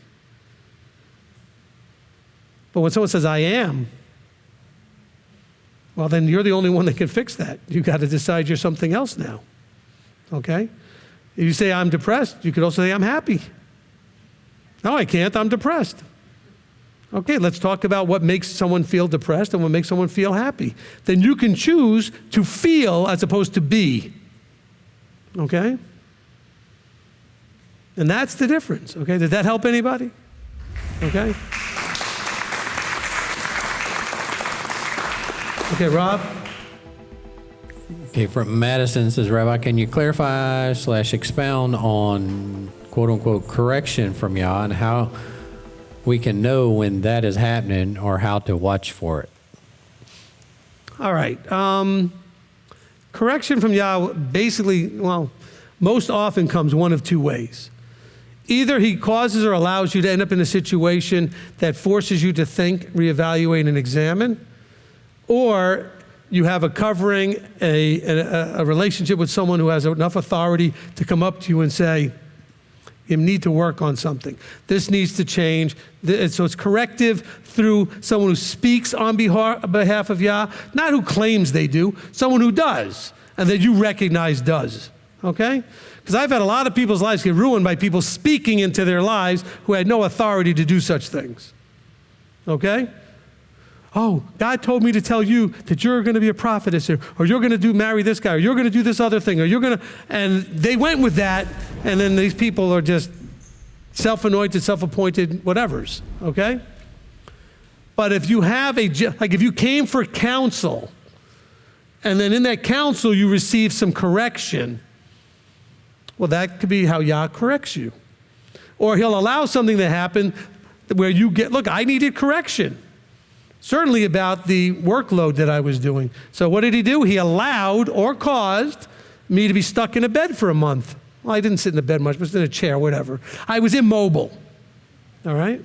But when someone says, I am, well, then you're the only one that can fix that. You've got to decide you're something else now, okay? If you say, I'm depressed, you could also say, I'm happy. No, I can't, I'm depressed. Okay, let's talk about what makes someone feel depressed and what makes someone feel happy. Then you can choose to feel as opposed to be, okay? And that's the difference, okay? Did that help anybody? Okay? Okay, Rob? Okay, from Madison says, Rabbi, can you clarify / expound on quote-unquote correction from Yah and how we can know when that is happening or how to watch for it? All right. Correction from Yah basically, most often comes one of two ways. Either he causes or allows you to end up in a situation that forces you to think, reevaluate, and examine, or you have a covering, a relationship with someone who has enough authority to come up to you and say, you need to work on something. This needs to change. So it's corrective through someone who speaks on behalf of Yah, not who claims they do, someone who does, and that you recognize does, okay? Because I've had a lot of people's lives get ruined by people speaking into their lives who had no authority to do such things, okay? Oh, God told me to tell you that you're going to be a prophetess, or you're going to marry this guy, or you're going to do this other thing, or you're going to, and they went with that, and then these people are just self-anointed, self-appointed whatevers, okay? But if you have if you came for counsel, and then in that counsel you receive some correction, well, that could be how Yah corrects you. Or he'll allow something to happen where you get, look, I needed correction. Certainly about the workload that I was doing. So what did he do? He allowed or caused me to be stuck in a bed for a month. Well, I didn't sit in the bed much, but I was in a chair, whatever. I was immobile, all right?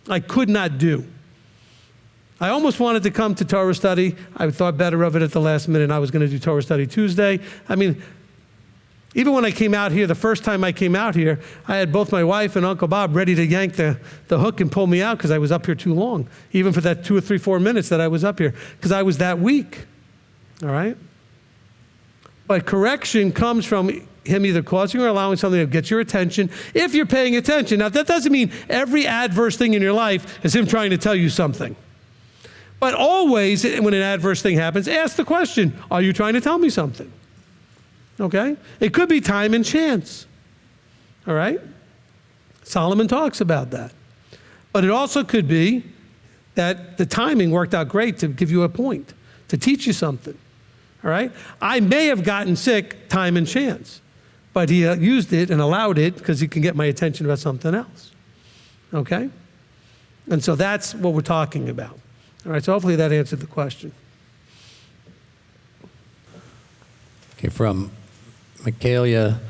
I could not do. I almost wanted to come to Torah study. I thought better of it at the last minute. I was going to do Torah study Tuesday. I mean, even when I came out here, the first time I came out here, I had both my wife and Uncle Bob ready to yank the hook and pull me out because I was up here too long, even for that 2 or 3, 4 minutes that I was up here, because I was that weak, all right? But correction comes from him either causing or allowing something to get your attention, if you're paying attention. Now, that doesn't mean every adverse thing in your life is him trying to tell you something. But always, when an adverse thing happens, ask the question, are you trying to tell me something? Okay? It could be time and chance. All right? Solomon talks about that. But it also could be that the timing worked out great to give you a point, to teach you something. All right? I may have gotten sick, time and chance, but he used it and allowed it because he can get my attention about something else. Okay? And so that's what we're talking about. All right, so hopefully that answered the question. Okay, from Michaelia,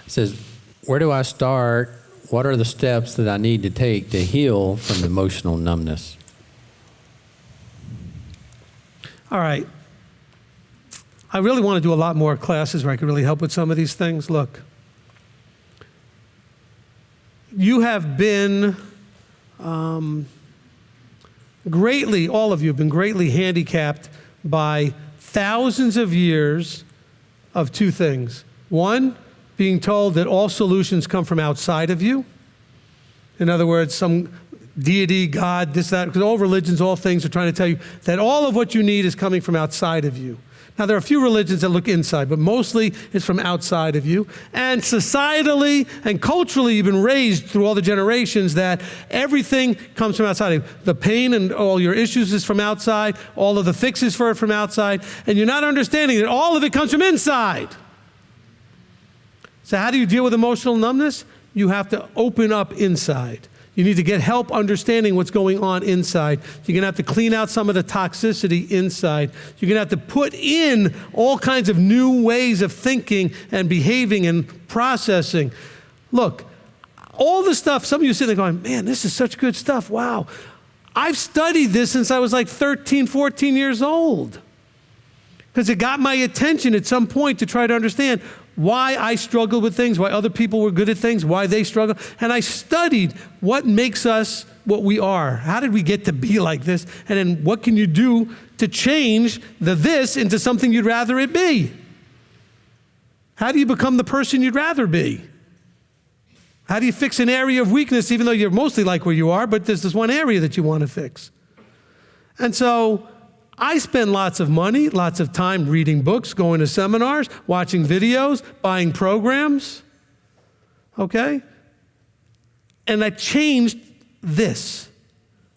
says, where do I start? What are the steps that I need to take to heal from emotional numbness? All right. I really want to do a lot more classes where I can really help with some of these things. Look, you have been all of you have been greatly handicapped by thousands of years of two things. One, being told that all solutions come from outside of you. In other words, some deity, God, this, that, because all religions, all things are trying to tell you that all of what you need is coming from outside of you. Now, there are a few religions that look inside, but mostly it's from outside of you. And societally and culturally, you've been raised through all the generations that everything comes from outside of you. The pain and all your issues is from outside, all of the fixes for it from outside, and you're not understanding that all of it comes from inside. So how do you deal with emotional numbness? You have to open up inside. You need to get help understanding what's going on inside. You're going to have to clean out some of the toxicity inside. You're going to have to put in all kinds of new ways of thinking and behaving and processing. Look, all the stuff, some of you sitting there going, man, this is such good stuff. Wow. I've studied this since I was like 13, 14 years old. Because it got my attention at some point to try to understand why I struggled with things, why other people were good at things, why they struggle. And I studied what makes us what we are. How did we get to be like this? And then what can you do to change the this into something you'd rather it be? How do you become the person you'd rather be? How do you fix an area of weakness, even though you're mostly like where you are, but there's this one area that you want to fix? And so I spend lots of money, lots of time reading books, going to seminars, watching videos, buying programs, okay? And I changed this,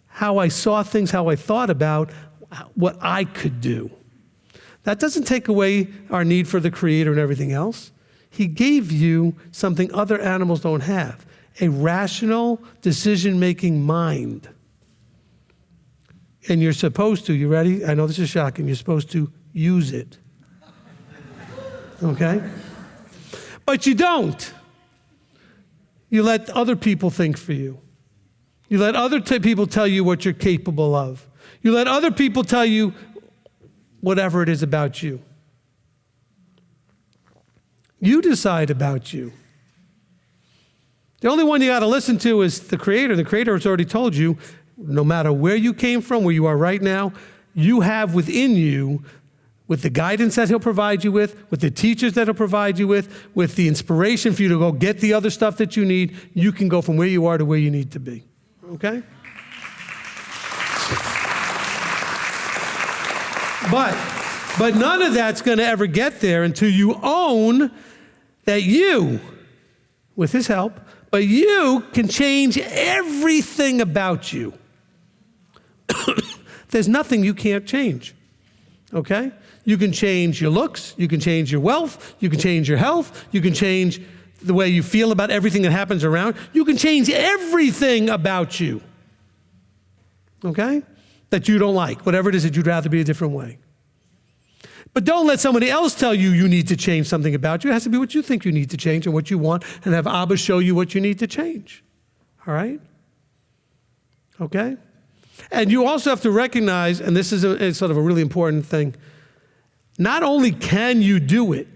how I saw things, how I thought about what I could do. That doesn't take away our need for the Creator and everything else. He gave you something other animals don't have, a rational, decision-making mind. And you're supposed to, you ready? I know this is shocking. You're supposed to use it. Okay? But you don't. You let other people think for you. You let other people tell you what you're capable of. You let other people tell you whatever it is about you. You decide about you. The only one you got to listen to is the Creator. The Creator has already told you, no matter where you came from, where you are right now, you have within you, with the guidance that He'll provide you with the teachers that He'll provide you with the inspiration for you to go get the other stuff that you need, you can go from where you are to where you need to be. Okay? But none of that's going to ever get there until you own that you, with his help, but you can change everything about you. There's nothing you can't change, okay? You can change your looks, you can change your wealth, you can change your health, you can change the way you feel about everything that happens around. You can change everything about you, okay? That you don't like, whatever it is that you'd rather be a different way. But don't let somebody else tell you you need to change something about you. It has to be what you think you need to change and what you want, and have Abba show you what you need to change, all right? Okay? And you also have to recognize, and this is it's sort of a really important thing, not only can you do it,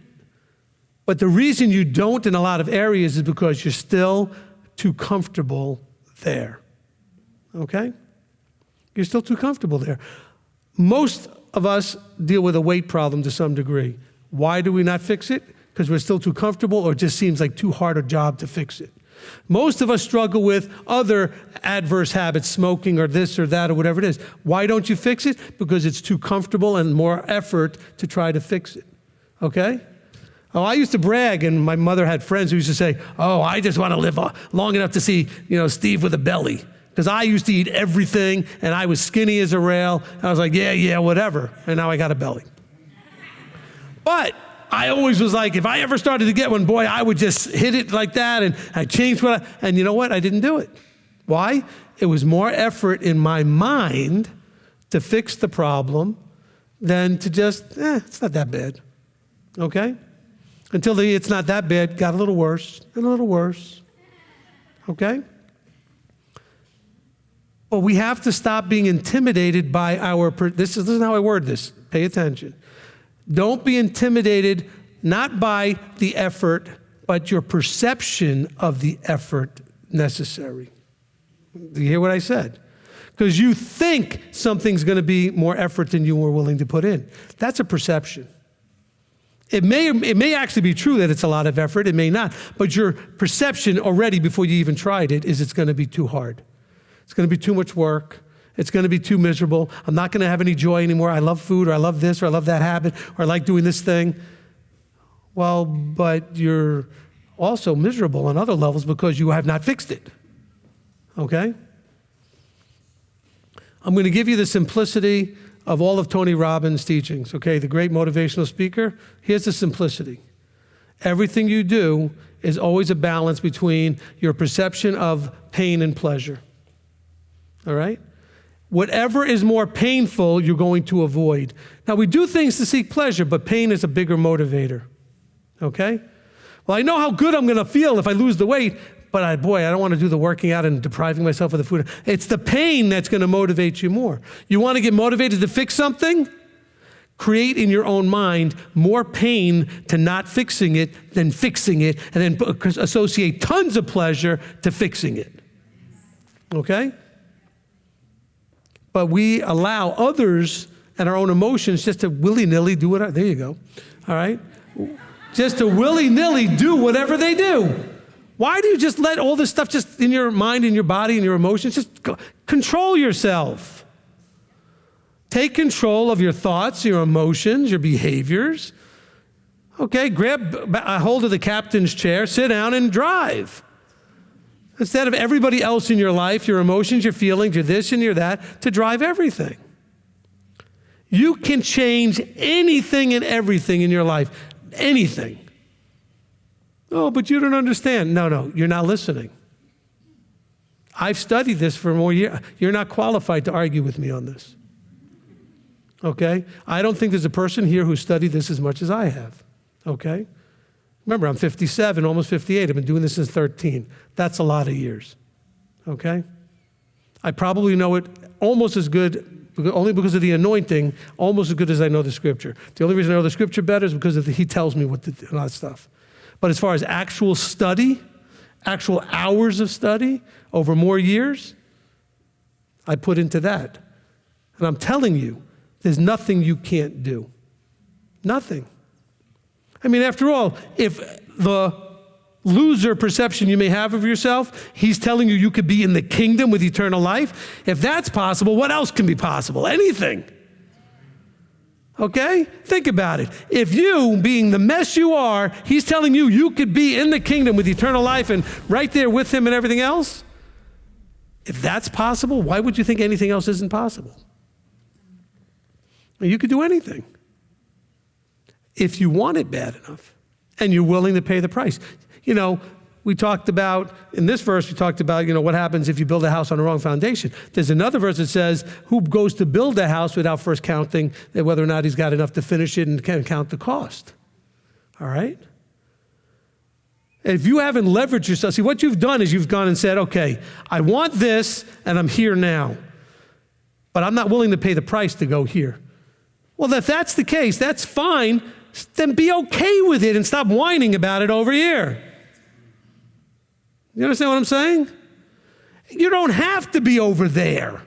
but the reason you don't in a lot of areas is because you're still too comfortable there, okay? You're still too comfortable there. Most of us deal with a weight problem to some degree. Why do we not fix it? Because we're still too comfortable, or it just seems like too hard a job to fix it. Most of us struggle with other adverse habits, smoking or this or that or whatever it is. Why don't you fix it? Because it's too comfortable and more effort to try to fix it, okay? Oh, I used to brag, and my mother had friends who used to say, oh, I just want to live long enough to see, Steve with a belly. Because I used to eat everything, and I was skinny as a rail. I was like, yeah, whatever. And now I got a belly. But I always was like, if I ever started to get one, boy, I would just hit it like that, and I changed and you know what? I didn't do it. Why? It was more effort in my mind to fix the problem than to just, it's not that bad, okay? Until it's not that bad, got a little worse, and a little worse, okay? But we have to stop being intimidated by this is how I word this, pay attention. Don't be intimidated, not by the effort, but your perception of the effort necessary. Do you hear what I said? Because you think something's going to be more effort than you were willing to put in. That's a perception. It may actually be true that it's a lot of effort, it may not, but your perception already before you even tried it is it's going to be too hard. It's going to be too much work. It's going to be too miserable. I'm not going to have any joy anymore. I love food, or I love this, or I love that habit, or I like doing this thing. Well, but you're also miserable on other levels because you have not fixed it. Okay? I'm going to give you the simplicity of all of Tony Robbins' teachings, okay? The great motivational speaker. Here's the simplicity. Everything you do is always a balance between your perception of pain and pleasure. All right? Whatever is more painful, you're going to avoid. Now, we do things to seek pleasure, but pain is a bigger motivator. Okay? Well, I know how good I'm going to feel if I lose the weight, but I don't want to do the working out and depriving myself of the food. It's the pain that's going to motivate you more. You want to get motivated to fix something? Create in your own mind more pain to not fixing it than fixing it, and then associate tons of pleasure to fixing it. Okay? But we allow others and our own emotions just to willy-nilly do whatever. There you go. All right? Just to willy-nilly do whatever they do. Why do you just let all this stuff just in your mind, in your body, in your emotions? Just control yourself. Take control of your thoughts, your emotions, your behaviors. Okay, grab a hold of the captain's chair, sit down and drive. Instead of everybody else in your life, your emotions, your feelings, your this and your that, to drive everything. You can change anything and everything in your life. Anything. Oh, but you don't understand. No, you're not listening. I've studied this for more years. You're not qualified to argue with me on this. Okay? I don't think there's a person here who studied this as much as I have. Okay? Remember, I'm 57, almost 58. I've been doing this since 13. That's a lot of years, okay? I probably know it almost as good, only because of the anointing, almost as good as I know the Scripture. The only reason I know the Scripture better is because he tells me what to do and all that stuff. But as far as actual study, actual hours of study over more years, I put into that. And I'm telling you, there's nothing you can't do. Nothing. I mean, after all, if the loser perception you may have of yourself, he's telling you could be in the kingdom with eternal life. If that's possible, what else can be possible? Anything. Okay? Think about it. If you, being the mess you are, he's telling you you could be in the kingdom with eternal life and right there with him and everything else, if that's possible, why would you think anything else isn't possible? You could do anything if you want it bad enough and you're willing to pay the price. You know, we talked about, in this verse, we talked about, what happens if you build a house on the wrong foundation. There's another verse that says, who goes to build a house without first counting whether or not he's got enough to finish it and can count the cost? All right? If you haven't leveraged yourself, see, what you've done is you've gone and said, okay, I want this and I'm here now, but I'm not willing to pay the price to go here. Well, if that's the case, that's fine. Then be okay with it and stop whining about it over here. You understand what I'm saying? You don't have to be over there.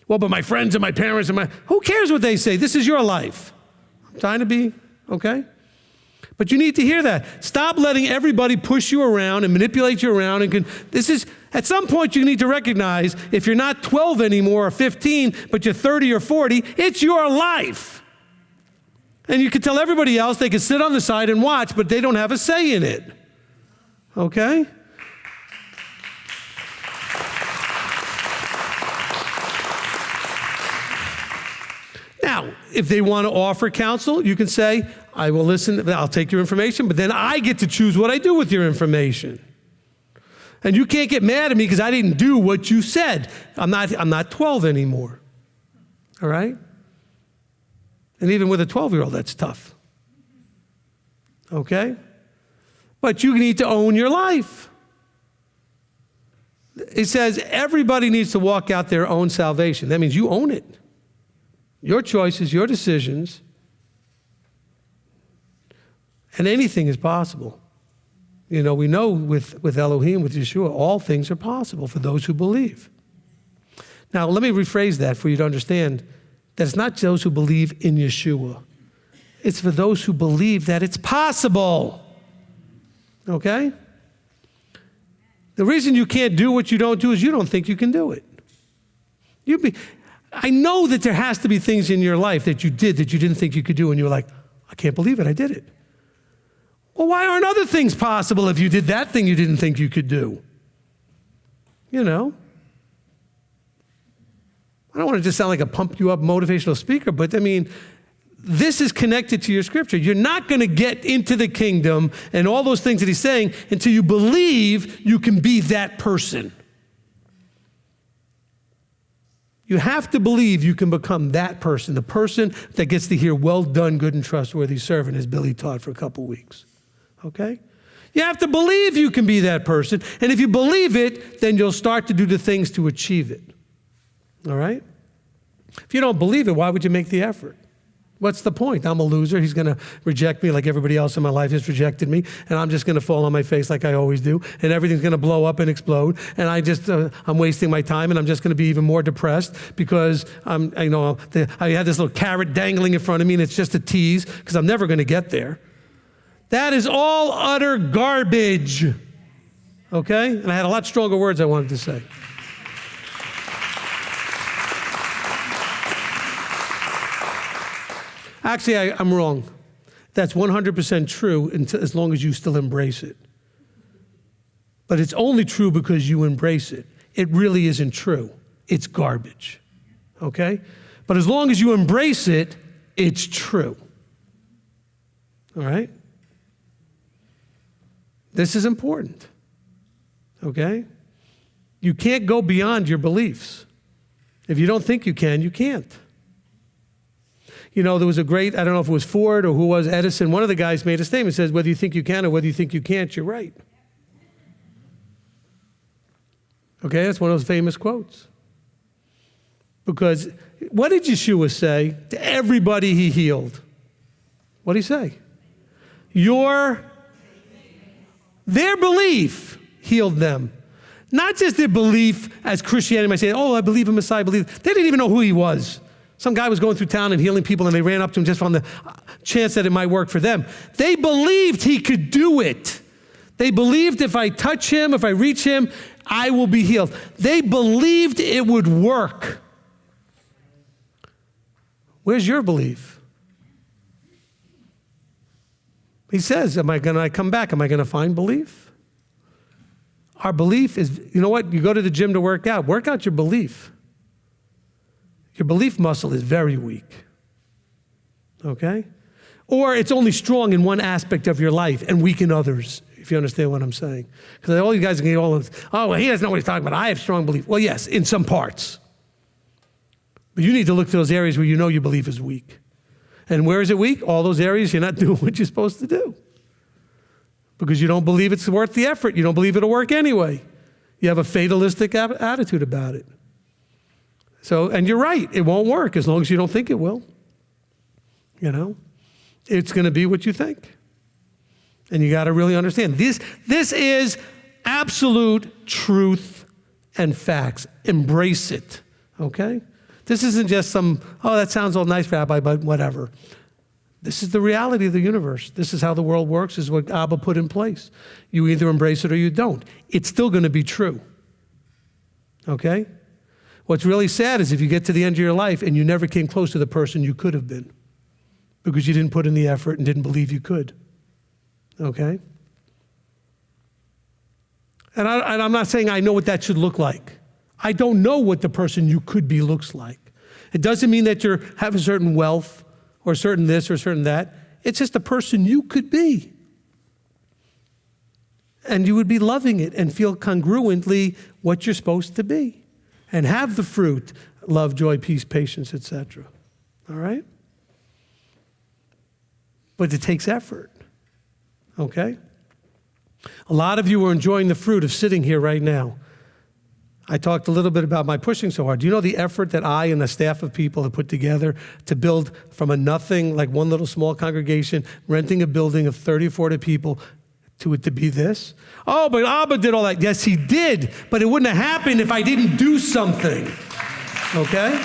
Well, but my friends and my parents who cares what they say? This is your life. I'm trying to be, okay? But you need to hear that. Stop letting everybody push you around and manipulate you around. At some point you need to recognize if you're not 12 anymore or 15, but you're 30 or 40, it's your life. And you can tell everybody else they can sit on the side and watch, but they don't have a say in it. Okay? Now, if they want to offer counsel, you can say, I will listen, I'll take your information, but then I get to choose what I do with your information. And you can't get mad at me because I didn't do what you said. I'm not 12 anymore. All right? And even with a 12-year-old, that's tough. Okay? But you need to own your life. It says everybody needs to walk out their own salvation. That means you own it. Your choices, your decisions, and anything is possible. We know with Elohim, with Yeshua, all things are possible for those who believe. Now, let me rephrase that for you to understand that it's not those who believe in Yeshua. It's for those who believe that it's possible. Okay? The reason you can't do what you don't do is you don't think you can do it. I know that there has to be things in your life that you did that you didn't think you could do, and you were like, I can't believe it, I did it. Well, why aren't other things possible if you did that thing you didn't think you could do? I don't want to just sound like a pump you up motivational speaker, but this is connected to your scripture. You're not going to get into the kingdom and all those things that he's saying until you believe you can be that person. You have to believe you can become that person, the person that gets to hear, well done, good and trustworthy servant, as Billy taught for a couple weeks. Okay? You have to believe you can be that person. And if you believe it, then you'll start to do the things to achieve it. All right? If you don't believe it, why would you make the effort? What's the point? I'm a loser. He's going to reject me like everybody else in my life has rejected me, and I'm just going to fall on my face like I always do, and everything's going to blow up and explode, and I'm wasting my time, and I'm just going to be even more depressed because I had this little carrot dangling in front of me, and it's just a tease because I'm never going to get there. That is all utter garbage. Okay? And I had a lot stronger words I wanted to say. Actually, I'm wrong. That's 100% true as long as you still embrace it. But it's only true because you embrace it. It really isn't true. It's garbage. Okay? But as long as you embrace it, it's true. All right? This is important. Okay? You can't go beyond your beliefs. If you don't think you can, you can't. There was a great, I don't know if it was Ford or who was, Edison, one of the guys made a statement, says, whether you think you can or whether you think you can't, you're right. Okay, that's one of those famous quotes. Because what did Yeshua say to everybody he healed? What did he say? Their belief healed them. Not just their belief as Christianity might say, oh, I believe in Messiah, They didn't even know who he was. Some guy was going through town and healing people, and they ran up to him just on the chance that it might work for them. They believed he could do it. They believed if I touch him, if I reach him, I will be healed. They believed it would work. Where's your belief? He says, am I going to come back? Am I going to find belief? Our belief is, you know what? You go to the gym to work out your belief. Your belief muscle is very weak. Okay? Or it's only strong in one aspect of your life and weak in others, if you understand what I'm saying. Because all you guys can get all of this, oh, well, he doesn't know what he's talking about. I have strong belief. Well, yes, in some parts. But you need to look to those areas where you know your belief is weak. And where is it weak? All those areas you're not doing what you're supposed to do. Because you don't believe it's worth the effort. You don't believe it'll work anyway. You have a fatalistic attitude about it. So, and you're right, it won't work as long as you don't think it will. You know? It's going to be what you think. And you got to really understand. This is absolute truth and facts. Embrace it, okay? This isn't just some, oh, that sounds all nice, Rabbi, but whatever. This is the reality of the universe. This is how the world works. This is what Abba put in place. You either embrace it or you don't. It's still going to be true, okay? What's really sad is if you get to the end of your life and you never came close to the person you could have been because you didn't put in the effort and didn't believe you could, okay? And I'm not saying I know what that should look like. I don't know what the person you could be looks like. It doesn't mean that you have a certain wealth or certain this or certain that. It's just a person you could be. And you would be loving it and feel congruently what you're supposed to be. And have the fruit, love, joy, peace, patience, etc. All right? But it takes effort. Okay? A lot of you are enjoying the fruit of sitting here right now. I talked a little bit about my pushing so hard. Do you know the effort that I and the staff of people have put together to build from a nothing, like one little small congregation, renting a building of 30 or 40 people to it to be this? Oh, but Abba did all that. Yes, he did, but it wouldn't have happened if I didn't do something. Okay?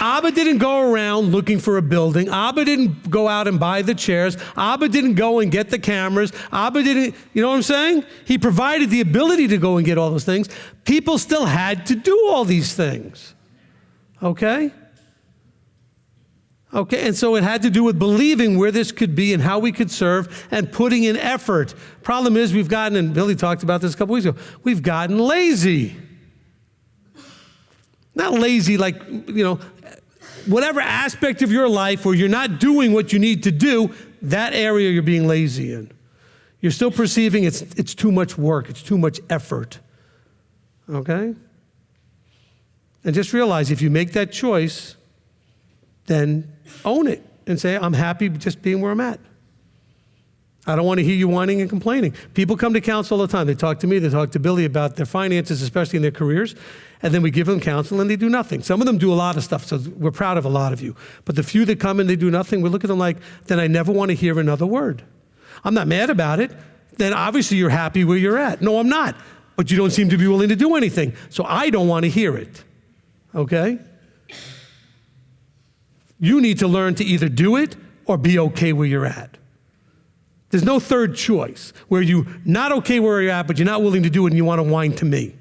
Abba didn't go around looking for a building. Abba didn't go out and buy the chairs. Abba didn't go and get the cameras. Abba didn't, you know what I'm saying? He provided the ability to go and get all those things. People still had to do all these things. Okay? Okay, and so it had to do with believing where this could be and how we could serve and putting in effort. Problem is we've gotten, and Billy talked about this a couple weeks ago, we've gotten lazy. Not lazy like, you know, whatever aspect of your life where you're not doing what you need to do, that area you're being lazy in. You're still perceiving it's too much work, it's too much effort. Okay? And just realize if you make that choice, then own it and say, I'm happy just being where I'm at. I don't want to hear you whining and complaining. People come to counsel all the time. They talk to me, they talk to Billy about their finances, especially in their careers, and then we give them counsel and they do nothing. Some of them do a lot of stuff, so we're proud of a lot of you. But the few that come and they do nothing, we look at them like, then I never want to hear another word. I'm not mad about it. Then obviously you're happy where you're at. No, I'm not. But you don't seem to be willing to do anything. So I don't want to hear it. Okay? You need to learn to either do it or be okay where you're at. There's no third choice where you're not okay where you're at, but you're not willing to do it and you want to whine to me.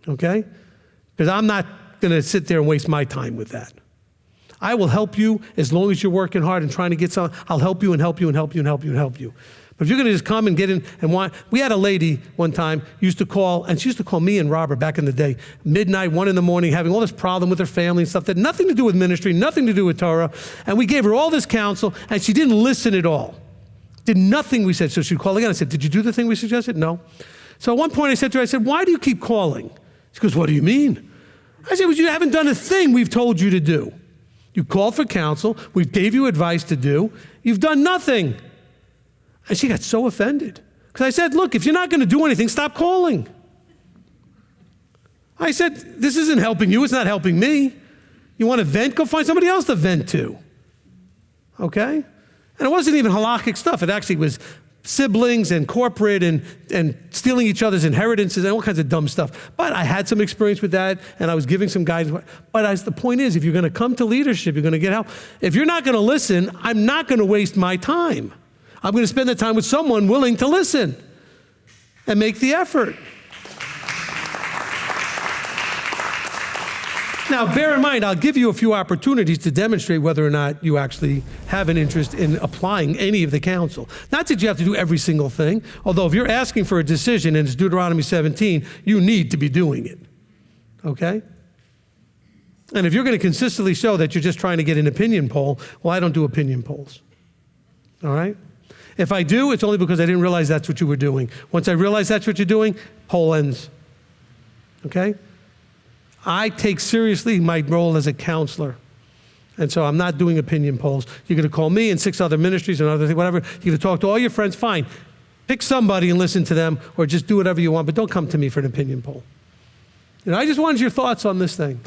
Okay? Because I'm not going to sit there and waste my time with that. I will help you as long as you're working hard and trying to get something. I'll help you and help you and help you and help you and help you. But if you're going to just come and get in and want, we had a lady one time used to call, and she used to call me and Robert back in the day, midnight, 1 in the morning, having all this problem with her family and stuff that had nothing to do with ministry, nothing to do with Torah. And we gave her all this counsel, and she didn't listen at all. Did nothing we said. So she'd call again. I said, did you do the thing we suggested? No. So at one point I said to her, I said, why do you keep calling? She goes, what do you mean? I said, well, you haven't done a thing we've told you to do. You called for counsel. We gave you advice to do. You've done nothing. And she got so offended. Because I said, look, if you're not going to do anything, stop calling. I said, this isn't helping you. It's not helping me. You want to vent? Go find somebody else to vent to. Okay? And it wasn't even halakhic stuff. It actually was siblings and corporate and stealing each other's inheritances and all kinds of dumb stuff. But I had some experience with that, and I was giving some guidance. But the point is, if you're going to come to leadership, you're going to get help. If you're not going to listen, I'm not going to waste my time. I'm going to spend the time with someone willing to listen and make the effort. Now, bear in mind, I'll give you a few opportunities to demonstrate whether or not you actually have an interest in applying any of the counsel. Not that you have to do every single thing, although if you're asking for a decision and it's Deuteronomy 17, you need to be doing it, okay? And if you're going to consistently show that you're just trying to get an opinion poll, well, I don't do opinion polls, all right? If I do, it's only because I didn't realize that's what you were doing. Once I realize that's what you're doing, poll ends, okay? I take seriously my role as a counselor. And so I'm not doing opinion polls. You're going to call me and 6 other ministries and other things, whatever. You're going to talk to all your friends, fine. Pick somebody and listen to them, or just do whatever you want, but don't come to me for an opinion poll. You know, I just wanted your thoughts on this thing.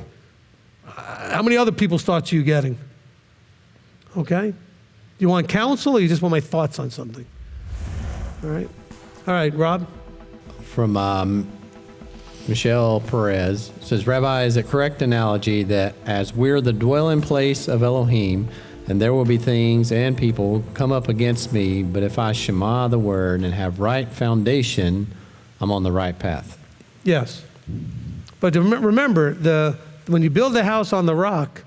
How many other people's thoughts are you getting? Okay? You want counsel, or you just want my thoughts on something? All right, Rob? From Michelle Perez says, Rabbi, is it correct analogy that as we're the dwelling place of Elohim, and there will be things and people come up against me, but if I shema the word and have right foundation, I'm on the right path? Yes. But remember, when you build a house on the rock,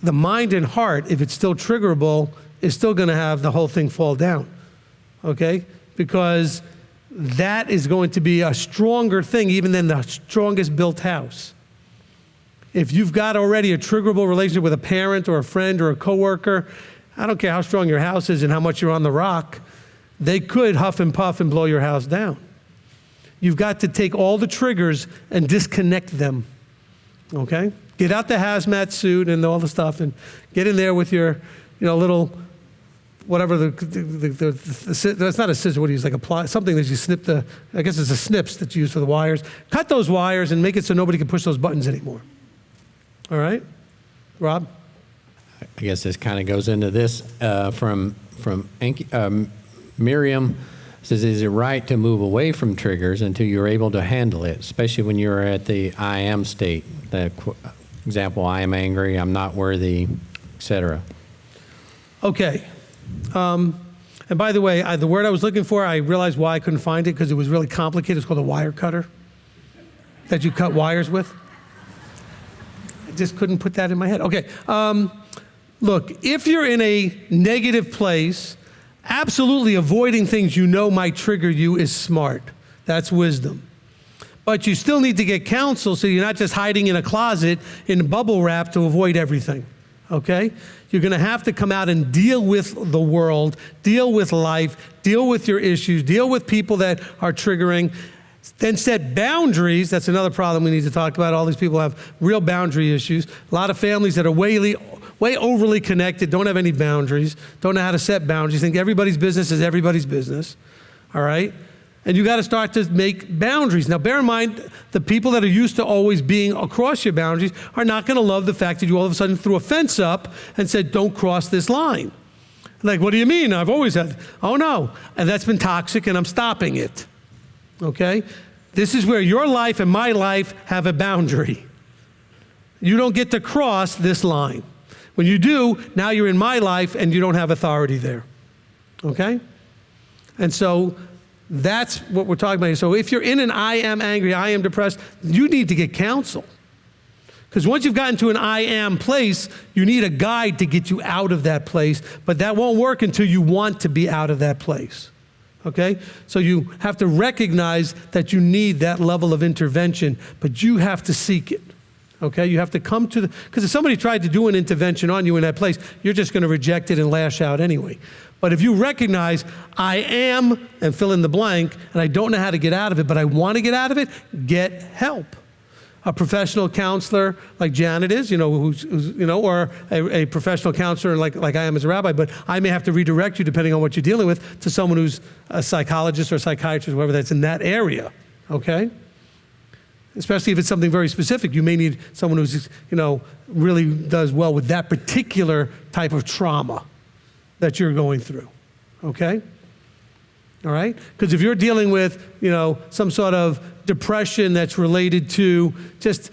the mind and heart, if it's still triggerable, is still going to have the whole thing fall down, okay? Because that is going to be a stronger thing even than the strongest built house. If you've got already a triggerable relationship with a parent or a friend or a coworker, I don't care how strong your house is and how much you're on the rock, they could huff and puff and blow your house down. You've got to take all the triggers and disconnect them, okay? Get out the hazmat suit and all the stuff and get in there with your, little, whatever that's not a scissor, what do you use, like something that you snip I guess it's a snips that you use for the wires. Cut those wires and make it so nobody can push those buttons anymore. All right? Rob? I guess this kind of goes into this from Miriam. Says, is it right to move away from triggers until you're able to handle it, especially when you're at the I am state? The example, I am angry, I'm not worthy, etc. Okay. And by the way, the word I was looking for, I realized why I couldn't find it, because it was really complicated. It's called a wire cutter that you cut wires with. I just couldn't put that in my head. Okay. Look, if you're in a negative place, absolutely avoiding things you know might trigger you is smart. That's wisdom. But you still need to get counsel so you're not just hiding in a closet in bubble wrap to avoid everything, okay? You're going to have to come out and deal with the world, deal with life, deal with your issues, deal with people that are triggering, then set boundaries. That's another problem we need to talk about. All these people have real boundary issues. A lot of families that are way overly connected, don't have any boundaries, don't know how to set boundaries, think everybody's business is everybody's business, all right? And you got to start to make boundaries. Now, bear in mind, the people that are used to always being across your boundaries are not going to love the fact that you all of a sudden threw a fence up and said, don't cross this line. Like, what do you mean? I've always had, oh no. And that's been toxic and I'm stopping it, okay? This is where your life and my life have a boundary. You don't get to cross this line. When you do, now you're in my life and you don't have authority there, okay? And so that's what we're talking about. So if you're in an I am angry, I am depressed, you need to get counsel. Because once you've gotten to an I am place, you need a guide to get you out of that place, but that won't work until you want to be out of that place, okay? So you have to recognize that you need that level of intervention, but you have to seek it, okay? You have to come to because if somebody tried to do an intervention on you in that place, you're just going to reject it and lash out anyway. But if you recognize, I am, and fill in the blank, and I don't know how to get out of it, but I want to get out of it, get help. A professional counselor like Janet is, who's or a professional counselor like I am as a rabbi, but I may have to redirect you, depending on what you're dealing with, to someone who's a psychologist or a psychiatrist, whoever that's in that area, okay? Especially if it's something very specific, you may need someone who's, really does well with that particular type of trauma that you're going through, okay? All right? Because if you're dealing with, some sort of depression that's related to just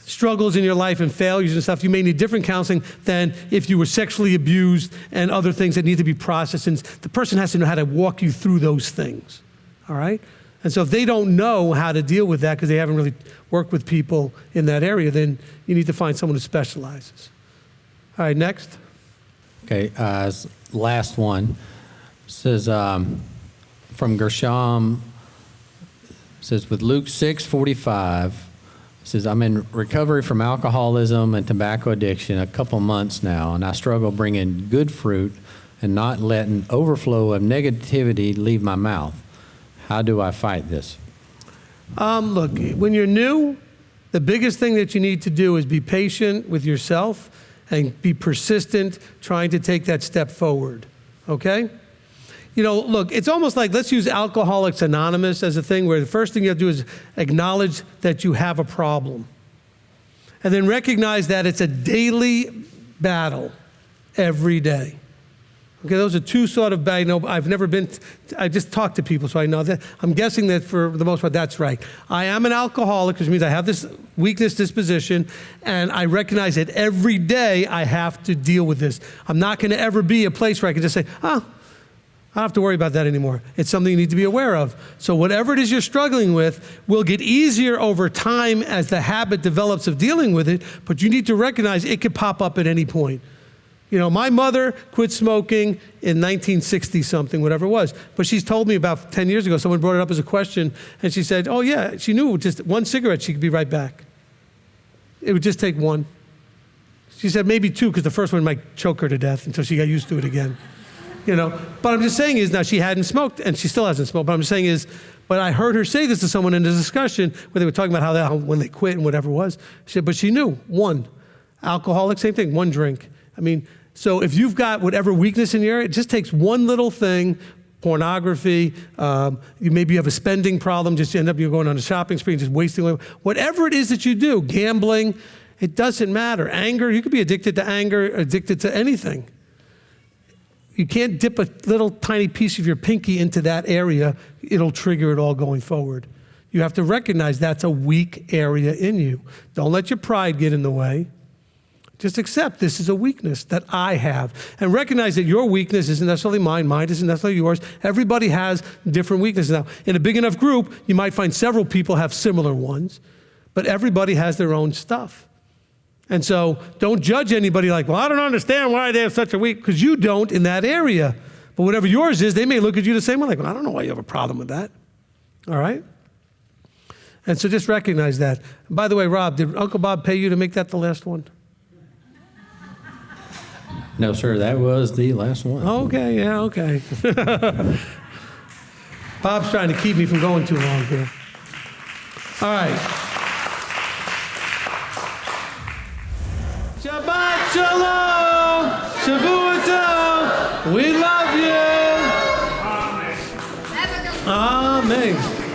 struggles in your life and failures and stuff, you may need different counseling than if you were sexually abused and other things that need to be processed. And the person has to know how to walk you through those things, all right? And so if they don't know how to deal with that because they haven't really worked with people in that area, then you need to find someone who specializes. All right, next. Okay, last one. It says from Gershom, says with Luke 6:45, says, I'm in recovery from alcoholism and tobacco addiction a couple months now, and I struggle bringing good fruit and not letting overflow of negativity leave my mouth. How do I fight this? Look, when you're new, the biggest thing that you need to do is be patient with yourself and be persistent trying to take that step forward, okay? You know, look, it's almost like, let's use Alcoholics Anonymous as a thing where the first thing you have to do is acknowledge that you have a problem. And then recognize that it's a daily battle every day. Okay, those are two sort of bad, I've never been, I just talk to people, so I know that. I'm guessing that for the most part, that's right. I am an alcoholic, which means I have this weakness disposition, and I recognize that every day I have to deal with this. I'm not going to ever be a place where I can just say, I don't have to worry about that anymore. It's something you need to be aware of. So whatever it is you're struggling with will get easier over time as the habit develops of dealing with it, but you need to recognize it could pop up at any point. You know, my mother quit smoking in 1960-something, whatever it was. But she's told me about 10 years ago, someone brought it up as a question, and she said, oh, yeah, she knew with just one cigarette, she could be right back. It would just take one. She said maybe two, because the first one might choke her to death until she got used to it again. You know, but I'm just saying is, now she hadn't smoked, and she still hasn't smoked, but I'm just saying is, but I heard her say this to someone in a discussion where they were talking about how when they quit and whatever it was. She said, but she knew, one. Alcoholic, same thing, one drink. I mean, so if you've got whatever weakness in your area, it just takes one little thing, pornography, maybe you have a spending problem, just end up you're going on a shopping spree and just wasting away. Whatever it is that you do, gambling, it doesn't matter. Anger, you could be addicted to anger, addicted to anything. You can't dip a little tiny piece of your pinky into that area. It'll trigger it all going forward. You have to recognize that's a weak area in you. Don't let your pride get in the way. Just accept this is a weakness that I have. And recognize that your weakness isn't necessarily mine isn't necessarily yours. Everybody has different weaknesses. Now, in a big enough group, you might find several people have similar ones, but everybody has their own stuff. And so don't judge anybody like, well, I don't understand why they have such a weak, because you don't in that area. But whatever yours is, they may look at you the same way, like, well, I don't know why you have a problem with that. All right? And so just recognize that. And by the way, Rob, did Uncle Bob pay you to make that the last one? No, sir, that was the last one. Okay, yeah, okay. Bob's trying to keep me from going too long here. All right. Shabbat shalom, Shavua tov. We love you. Amen.